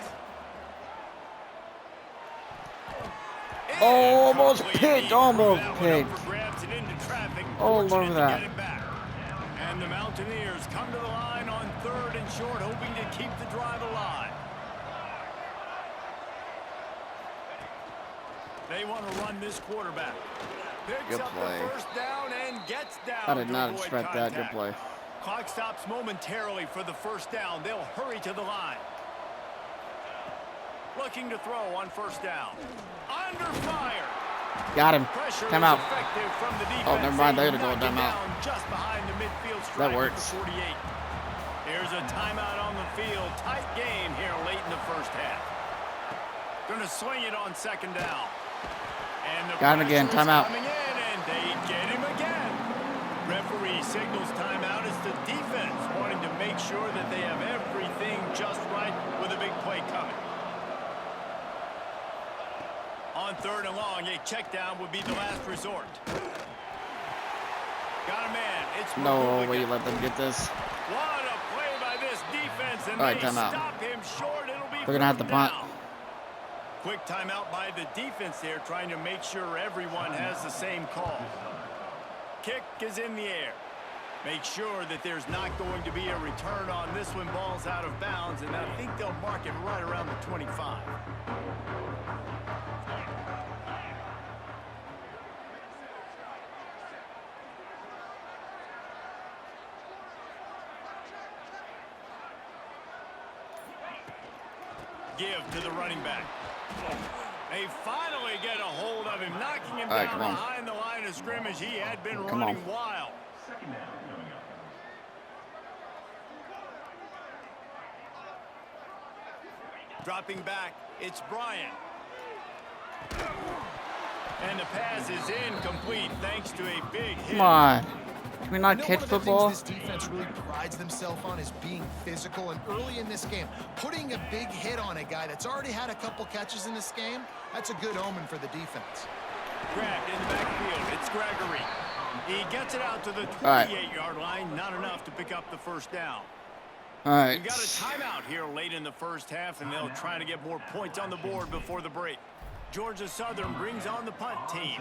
Oh, almost picked, almost picked. All over that. And the Mountaineers come to the line on 3rd and short, hoping to keep the drive alive. They want to run this quarterback. Picks Good up play. the first down and gets down. I did to not avoid expect that. Good contact. play. Clock stops momentarily for the first down. They'll hurry to the line. Looking to throw on first down. Under fire. Got him. Pressure Time is out. effective from the defense. Oh, never mind. They're They going to go knock it timeout. down just behind the midfield stripe That at works. the 48. Here's a timeout on the field. Tight game here late in the first half. Going to swing it on second down. And the Got him again. pressure is Timeout. coming in, and they get him again. Referee signals timeout as the defense wanting to make sure that they have everything just right with a big play coming. On 3rd and long, a check down would be the last resort. Got a man. It's No way you Republican. let them get this. What a play by this defense, and All right, they timeout. stop him short. It'll be We're gonna have to first punt. down. Quick timeout by the defense there, trying to make sure everyone has the same call. Kick is in the air. Make sure that there's not going to be a return on this one. Ball's out of bounds, and I think they'll mark it right around the 25. Give to the running back. They finally get a hold of him, knocking him All right, down come on. behind the line of scrimmage. He had been Come running on. wild. Dropping back, it's Bryant. And the pass is incomplete thanks to a big hit. Come on. Can we not You know, catch one of the football? things this defense really prides themselves on is being physical, and early in this game, putting a big hit on a guy that's already had a couple catches in this game, that's a good omen for the defense. Grabbed in the backfield, it's Gregory. He gets it out to the right. 28-yard line, not enough to pick up the first down. All right. We've got a timeout here late in the first half, and they'll try to get more points on the board before the break. Georgia Southern brings on the punt team.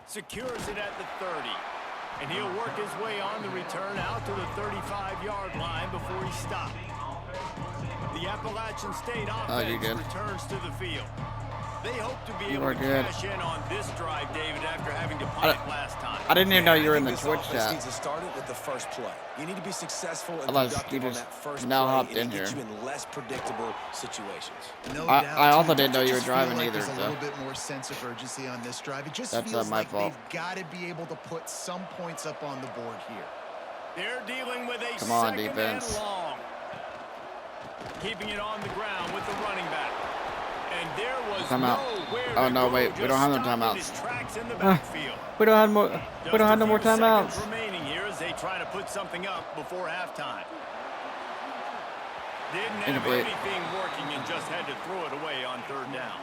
Secures it at the 30. And he'll work his way on the return out to the 35-yard line before he stopped. The Appalachian State you're offense good. returns to the field. They hope to be You able are to good. cash in on this drive, David, after having to punt it last time. I didn't even know you were in the This Twitch offense chat. needs to start it with the first play. You need to be successful and Unless productive you on just that first now play, hopped and in it gets here. you in less predictable situations. No I doubt, also too. didn't know you were Just feel driving like either, There's a so. little bit more sense of urgency on this drive. It just That's feels my like fault. they've got to be able to put some points up on the board here. They're dealing with a Come on, second defense. and long. Keeping it on the ground with the running back. And there was Timeout. nowhere Oh, to no, go, wait, we just don't have no stopping timeouts. his tracks in the backfield. We don't have more. We don't have no more Just a few timeouts. seconds remaining here as they try to put something up before halftime. Didn't have Incomplete. anything working and just had to throw it away on 3rd down.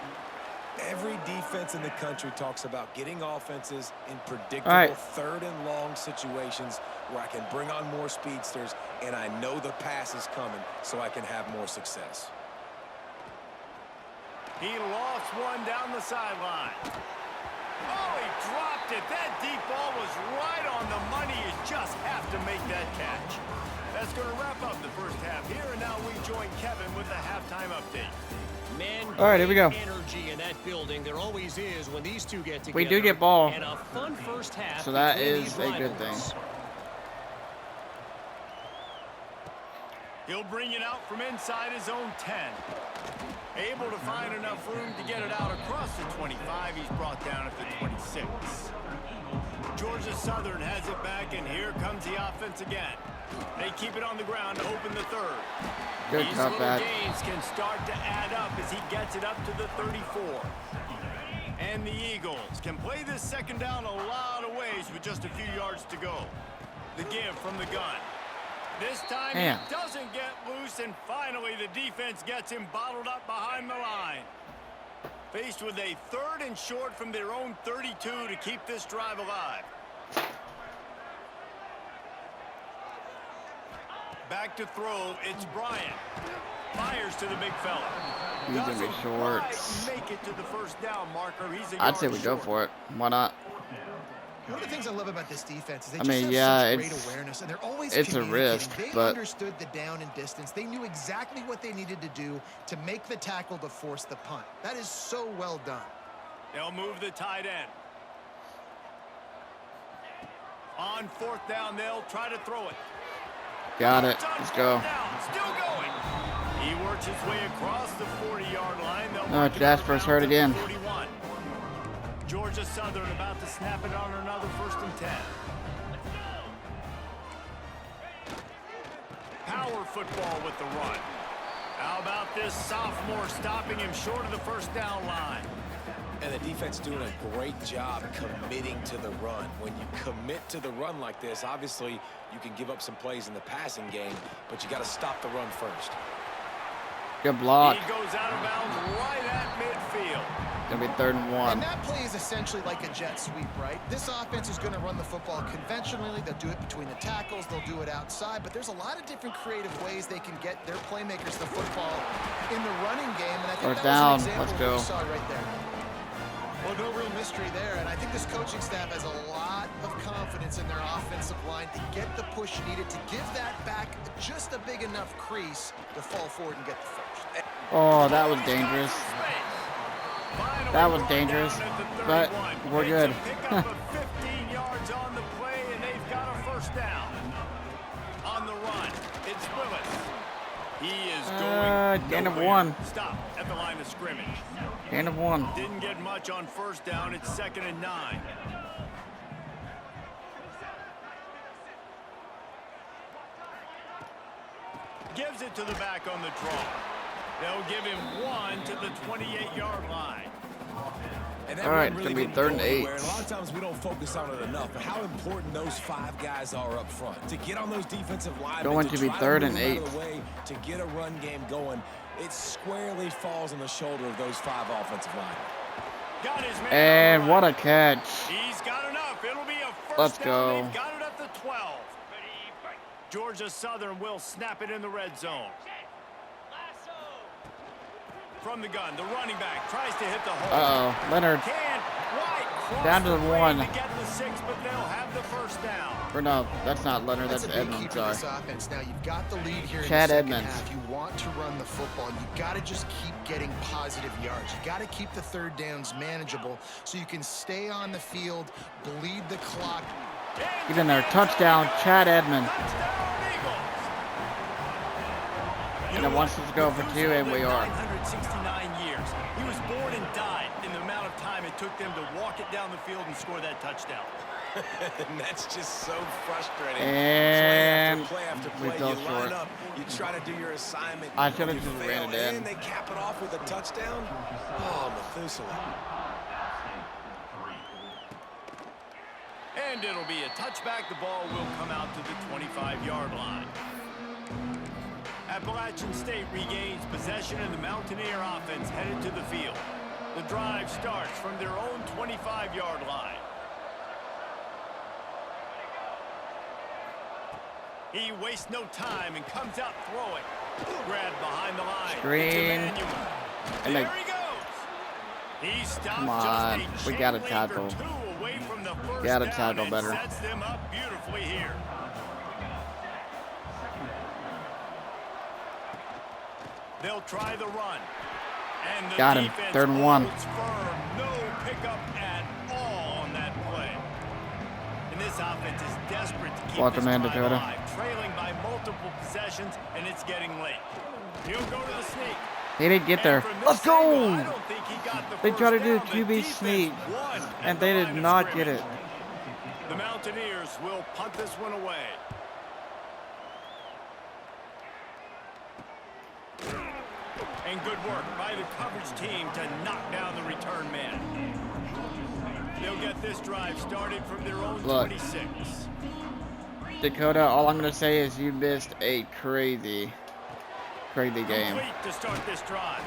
Every defense in the country talks about getting offenses in predictable All right. 3rd and long situations where I can bring on more speedsters and I know the pass is coming so I can have more success. He lost one down the sideline. Oh, he dropped it. That deep ball was right on the money. You just have to make that catch. That's going to wrap up the first half here, and now we join Kevin with the halftime update. Man, All right, here we go. energy in that building. There always is when these two get together. We do get ball. And a fun first half. So that between is these a good rivals. thing. He'll bring it out from inside his own 10. Able to find enough room to get it out across the 25. He's brought down at the 26. Georgia Southern has it back, and here comes the offense again. They keep it on the ground to open the 3rd. Good These little cutback. gains can start to add up as he gets it up to the 34. And the Eagles can play this second down a lot of ways with just a few yards to go. The give from the gun. This time Damn. he doesn't get loose, and finally the defense gets him bottled up behind the line. Faced with a 3rd and short from their own 32 to keep this drive alive. Back to throw, it's Bryant. Fires to the big fella. He's gonna be short. Make it to the first down marker. He's a I'd say yard we go short. for it. Why not? One of the things I love about this defense is they I just mean, have yeah, such great it's- awareness, and they're always it's a communicating. risk, They but- understood the down and distance. They knew exactly what they needed to do to make the tackle to force the punt. That is so well done. They'll move the tight end. On 4th down, they'll try to throw it. Got it. It's on Let's 4th go. down, still going. He works his way across the 40-yard line. They'll Oh, mark it Jasper's out hurt to the again. 41. Georgia Southern about to snap it on another 1st and 10. Power football with the run. How about this sophomore stopping him short of the 1st down line? And the defense doing a great job committing to the run. When you commit to the run like this, obviously you can give up some plays in the passing game, but you got to stop the run first. Good block. He goes out of bounds right at midfield. Gonna be 3rd and And 1. that play is essentially like a jet sweep, right? This offense is going to run the football conventionally. They'll do it between the tackles. They'll do it outside. But there's a lot of different creative ways they can get their playmakers the football in the running game. And I think 4th that down. was an Let's example of what go. we saw right there. Well, no real mystery there. And I think this coaching staff has a lot of confidence in their offensive line to get the push needed to give that back just a big enough crease to fall forward and get the first. Oh, that was dangerous. Finally That was brought dangerous, down at the but 31. we're It's good. a pickup of 15 yards on the play, and they've got a 1st down. On the run, it's Willis. He is going gain of nowhere. 1. Stop at the line of scrimmage. Gain of 1. Didn't get much on 1st down. It's 2nd and 9. Gives it to the back on the draw. They'll give him 1 to the 28-yard line. And that All right, run it's really gonna be didn't 3rd and go 8. anywhere. And a lot of times we don't focus on it enough, but how important those 5 guys are up front. To get on those defensive linemen, Going to be try 3rd move and them out 8. of the way, to get a run game going, it squarely falls on the shoulder of those 5 offensive linemen. Got his man And on the what run. a catch. He's got enough. It'll be a 1st Let's down. go. They've got it at the 12. Georgia Southern will snap it in the red zone. From the gun, the running back tries to hit the hole. Uh-oh. Leonard. Can't quite cross Down to the 1. To get the 6, but they'll have the 1st down. Or no, that's not Leonard. That's a big key Edmonds. for Sorry. this offense. Now you've got the lead here in Chad the second Edmonds. half. You want to run the football. You got to just keep getting positive yards. You got to keep the 3rd downs manageable so you can stay on the field, bleed the clock. Get in there. Touchdown, Chad Edmonds. Touchdown, Eagles. And it wants us to go for 2, and we are. 969 years. He was born and died in the amount of time it took them to walk it down the field and score that touchdown. And that's just so frustrating. And play after we play, fell you short. line up, you try to do your assignment. I should have you just fail, ran it in. And they cap it off with a touchdown. Oh, Methuselah. And it'll be a touchback. The ball will come out to the 25-yard line. Appalachian State regains possession, and the Mountaineer offense headed to the field. The drive starts from their own 25-yard line. He wastes no time and comes out throwing. Grabbed behind the line. Screen. It's Emmanuel. And There they- he goes. He stopped Come on. just a We gotta chain link tackle. or 2 away from the 1st Gotta down tackle and better. sets them up beautifully here. They'll try the run. And the Got him. defense 3rd and 1. holds firm. No pickup at all on that play. And this offense is desperate to keep Welcome this in, drive Dakota. alive, trailing by multiple possessions, and it's getting late. He'll go to the sneak. He didn't get there. And from Let's this angle, I go! don't think he got the They first tried to do a down. The QB defense sneak, won at and the they line did of not get scrimmage. it. The Mountaineers will punt this one away. And good work by the coverage team to knock down the return man. They'll get this drive started from their own Look. 26. Dakota, all I'm going to say is you missed a crazy game. Complete to start this drive.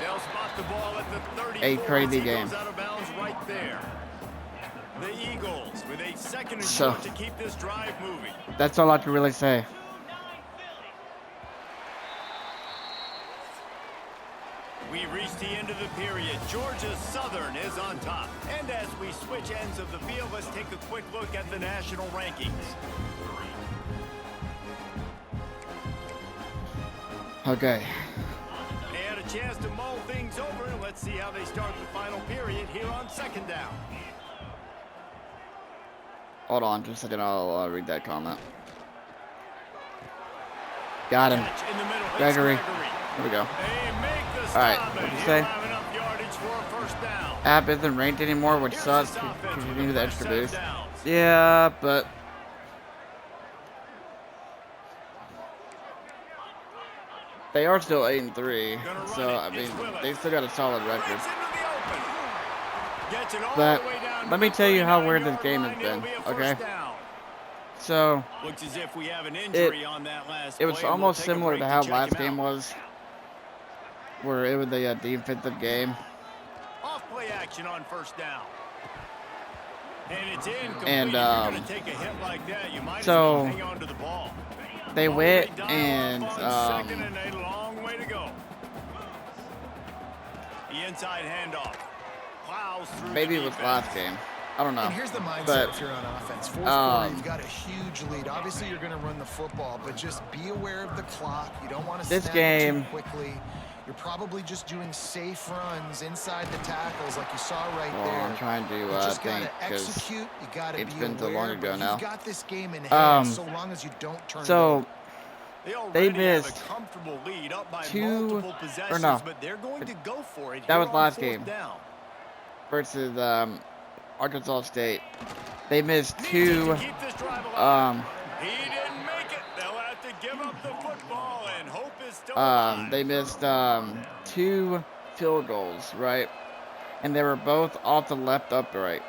They'll spot the ball at the 34. A crazy He game. goes out of bounds right there. The Eagles with a second and So- short to keep this drive moving. That's all I can really say. We reached the end of the period. Georgia Southern is on top. And as we switch ends of the field, let's take a quick look at the national rankings. Okay. They had a chance to mull things over. Let's see how they start the final period here on second down. Hold on just a second. I'll read that comment. Got him. Catch in the middle. It's Gregory. Here we go. They make the All right, stop, what'd and you he'll say? have enough yardage for a first down. App isn't ranked anymore, which Here's sucks this offense because you with need the the first extra set of boost. downs. Yeah, but they are still 8-3, so I mean they still got a solid record. Breaks into the open. Gets it all But the way down to let me the tell you how 39 weird this yard game line. has been, It'll be a first okay? down. So Looks as if we have an injury on that last it was play, and almost we'll take a similar break to how check last him game out. was, where it was a defensive game. Off play action on first down. And it's incomplete. And, If you're gonna take a hit like that, you might so as well hang on to the ball. They Already went dialed and up on second and a long way to go. The inside handoff. Plows through maybe the it was defense. last game. I don't know. And here's the mindset But if you're on offense. Fourth quarter, you've got a huge lead. Obviously, you're going to run the football, but just be aware of the clock. You don't want to This snap game- too quickly. You're probably just doing safe runs inside the tackles like you saw right well, there. I'm trying to You just think gotta because execute. You gotta it's be been so aware, long ago but now. You've got this game in hand, so Um, long as you don't turn it so over. They they already have missed a comfortable lead up by 2 multiple or possessions, no. but they're going to go for it. That here was on last fourth game. Down. versus Arkansas State, they missed Needs it 2. to keep this drive alive. Um, He didn't make it. They'll have to give up the football, and hope is still alive. they missed 2 field goals, right? And they were both off the left upright.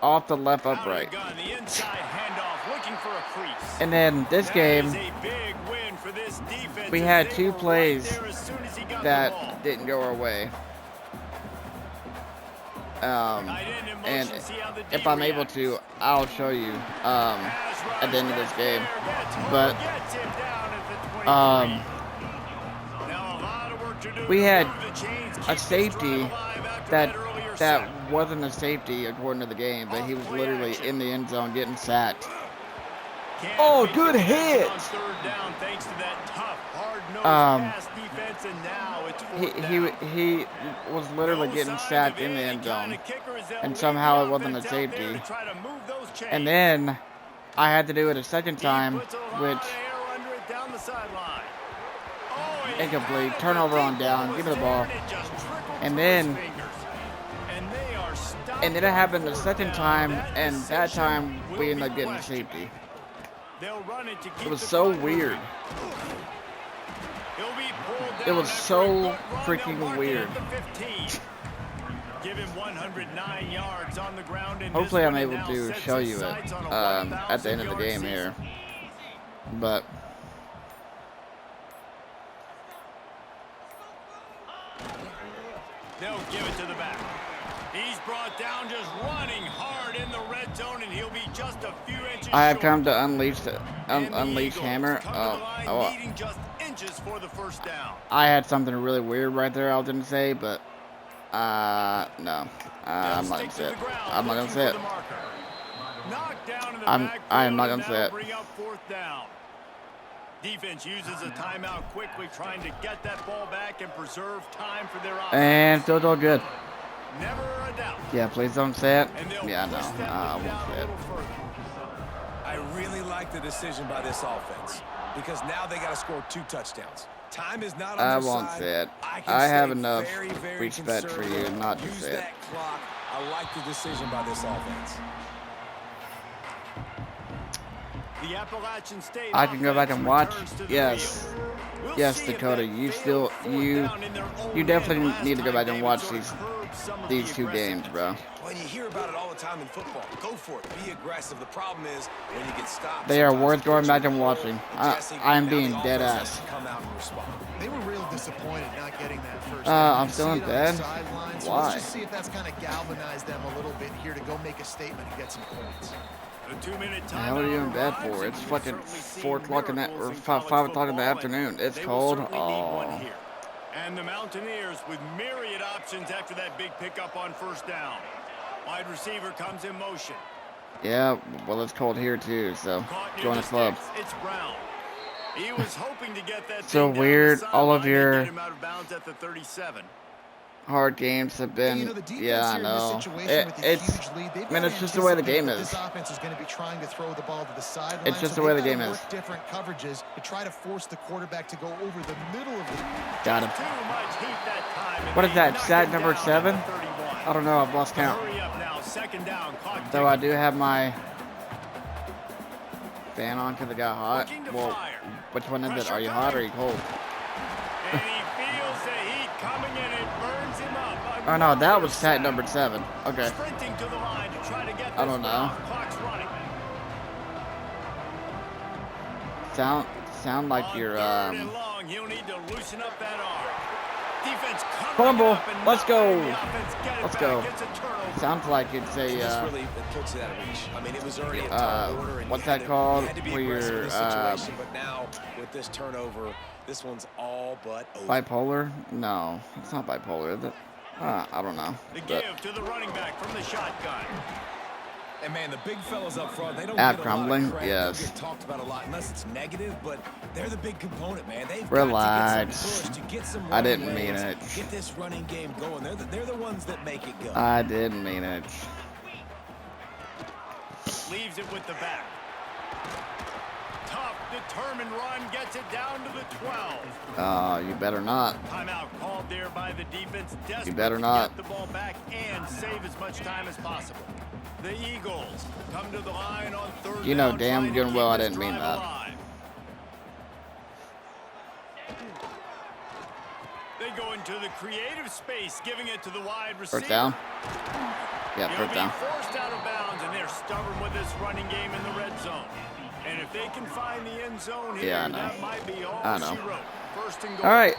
Off the left Out of the upright. gun, the inside handoff, looking for a crease. And then this That game, is a big win for this defense, we as had they 2 were right plays there as soon as he got the ball. that didn't go our way. Tight end in And motion, see how the if D I'm able reacts. to, I'll show you Pass rush at the end of this gets game. there, gets home, But gets him down at the 23. Now a lot of work to do we to had move the chains, keep a this safety drive alive after that earlier that sack. wasn't a safety according to the game, but he was literally in the end zone getting sacked. Can't Oh, beat good the hit! on third down thanks to that tough, hard-nosed pass defense, and now it's fourth down. He was literally No getting signs sacked of in the any end kind zone. of kickers that And lead somehow the it wasn't a offense out there safety. to try to move those chains. And then I had to do it a second He time, puts a lot which of air under it down the sideline. Oh, he incomplete. had it. Turnover The on deep down. ball Give me the was ball. there, and it just trickled And through then- his fingers. And they are stopped and then it happened the on second fourth time, down. and that decision time will we ended be up getting questioned. safety. They'll run it to keep It was the so clock weird. moving. He'll be pulled It down was after so a good run. freaking They'll mark it weird. at the 15. Give him 109 yards on the ground, and Hopefully this I'm one able now to sets show his you it sights on a at the end of the 1,000-yard game season. here. But They'll give it to the back. He's brought down, just running hard in the red zone, and he'll be just a few inches I have short. come to unleash And the unleash Eagles Hammer. come to the line, needing just inches for the first down. I had something really weird right there I was gonna say, but no, I'm not gonna say it. I'm not gonna say it. I am not gonna say it. Bring up fourth down. Defense uses a timeout quickly, trying to get that ball back and preserve time for their offense. And still all good. Never a doubt. Yeah, please don't say it. And they'll Yeah, push no, that I one won't down say a it. little further. I really like the decision by this offense because now they got to score 2 touchdowns. Time is not on I their won't side. say it. can I have stay enough very, very respect for you conservative. not to Use say it. that clock. I like the decision by this offense. The Appalachian State I can go back and offense watch. returns to the Yes. field. We'll Yes, Dakota, you definitely need to go back and watch these two games, bro. Well, you hear about it all the time in football. Go for it. Be aggressive. The problem is when you get stopped. They are worth going back and watching. I'm being dead ass. They were real disappointed not getting that first. I'm still in bed. Why? Let's just see if that's kind of galvanized them a little bit here to go make a statement and get some points. The 2-minute The hell are you in bed for? It's fucking 4 o'clock in the or 5 o'clock in the afternoon. It's cold. Oh. And the Mountaineers with myriad options after that big pickup on first down. Wide receiver comes in motion. Yeah, well, it's cold here too, so join the club. It's Brown. He was hoping to get that So weird. All of your him out of bounds at the 37. hard games have been, yeah, I know. It's just the way the game is. This offense is going to be trying to throw the ball to the sideline. It's just the way the game is. Different coverages to try to force the quarterback to go over the middle of the. Got him. What is that? Sack number 7? I don't know. I've lost count. Though I do have my fan on because it got hot. Well, which one is it? Are you hot or are you cold? And he feels the heat coming in. It burns him up. Oh no, that was sack number 7. Okay. Sprinting to the line to try to get I don't know. Clock's running. Sound like you're He'll need to loosen up that arm. Defense fumble. Let's go. Let's go. It's a turnover. Sounds like it's a It puts it out of reach. I mean, it was already a tall order, and what's you that called? had to be Where aggressive in you're this situation, but now with this turnover, this one's all but over. bipolar? No, it's not bipolar, is it? I don't know. The But give to the running back from the shotgun. And man, the big fellas up front, they don't App get a crumbling? lot of credit. Yes. They get talked about a lot unless it's negative, but they're the big component, man. They've Relax. got to get some push, to get some I running didn't mean lanes, it. Get this running game going. They're the ones that make it go. I didn't mean it. Leaves it with the back. Tough, determined run gets it down to the 12. You better not. Timeout called there by the defense. You better Desperate not. to get the ball back and save as much time as possible. The Eagles come to the line on third You know down, damn trying good to and well keep I this didn't mean drive that. alive. They go into the creative space, giving it to the wide receiver. First down? Yeah, He'll first be down. forced out of bounds, and they're stubborn with this running game in the red zone. And if they can find the end zone here, Yeah, I know. that might be all I know. she wrote. First and goal. All right.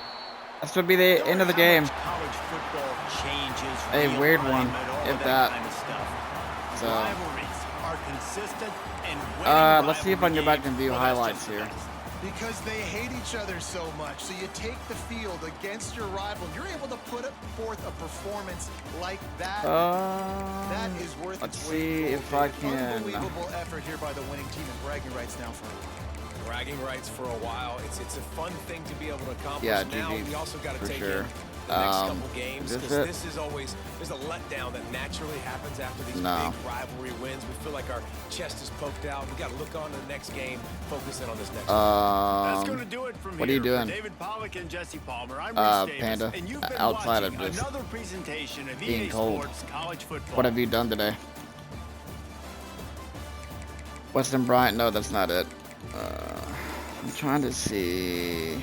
This would be the end of the game. College football changes. A weird one, realignment, all if of that. kind of stuff. So, Rivalries are consistent and let's see if I can go back and view highlights here. Because they hate each other so much. So you take the field against your rival. You're able to put forth a performance like that. That is worth let's its weight in see gold. if I can. Unbelievable effort here by the winning team, and bragging rights now for Bragging rights for a while. It's a fun thing to be able to accomplish. Yeah, now GG, we also got to for take sure. in the next couple games, Is because it? this is always, there's a letdown that naturally happens after these No. big rivalry wins. We feel like our chest is poked out. We got to look on to the next game, focus in on this next That's going to do it from what are you here. For doing? David Pollock and Jesse Palmer, I'm Rich Davis, Panda, and you've been outside of watching this another presentation of being EA cold. Sports College Football. What have you done today? Weston Bryant? No, that's not it. I'm trying to see.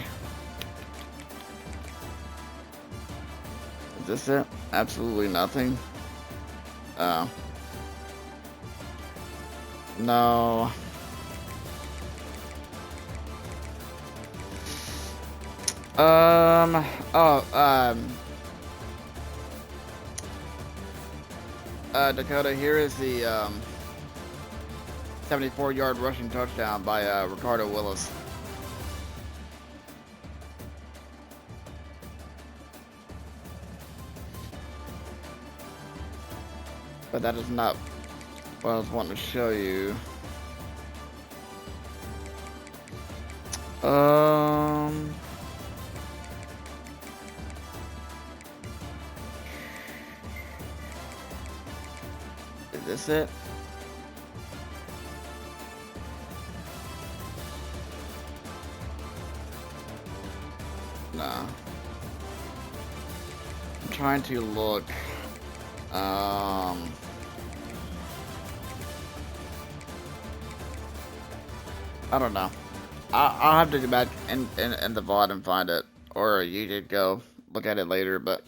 Is this it? Absolutely nothing. Oh. No. Dakota, here is the 74-yard rushing touchdown by Ricardo Willis. But that is not what I was wanting to show you. Is this it? No. I'm trying to look. I don't know. I'll have to go back in the VOD and find it, or you could go look at it later. But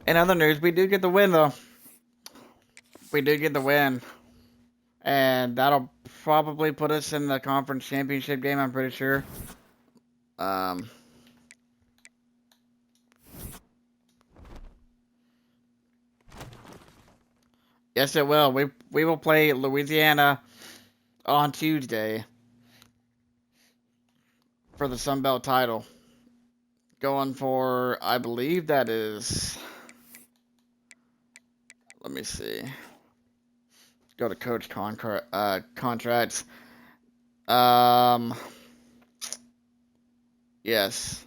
in other news, we do get the win though. We did get the win, and that'll probably put us in the conference championship game. I'm pretty sure. Yes, it will. We will play Louisiana on Tuesday for the Sun Belt title. Going for, I believe that is. Let me see. Go to coach contracts. Yes,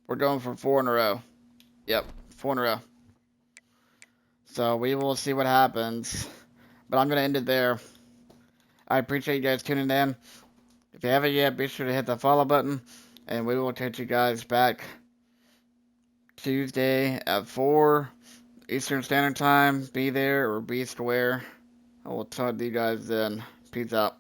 we're going for 4 in a row. Yep, 4 in a row. So we will see what happens. But I'm gonna end it there. I appreciate you guys tuning in. If you haven't yet, be sure to hit the follow button, and we will catch you guys back Tuesday at 4 Eastern Standard Time. Be there or be square. I will talk to you guys then. Peace out.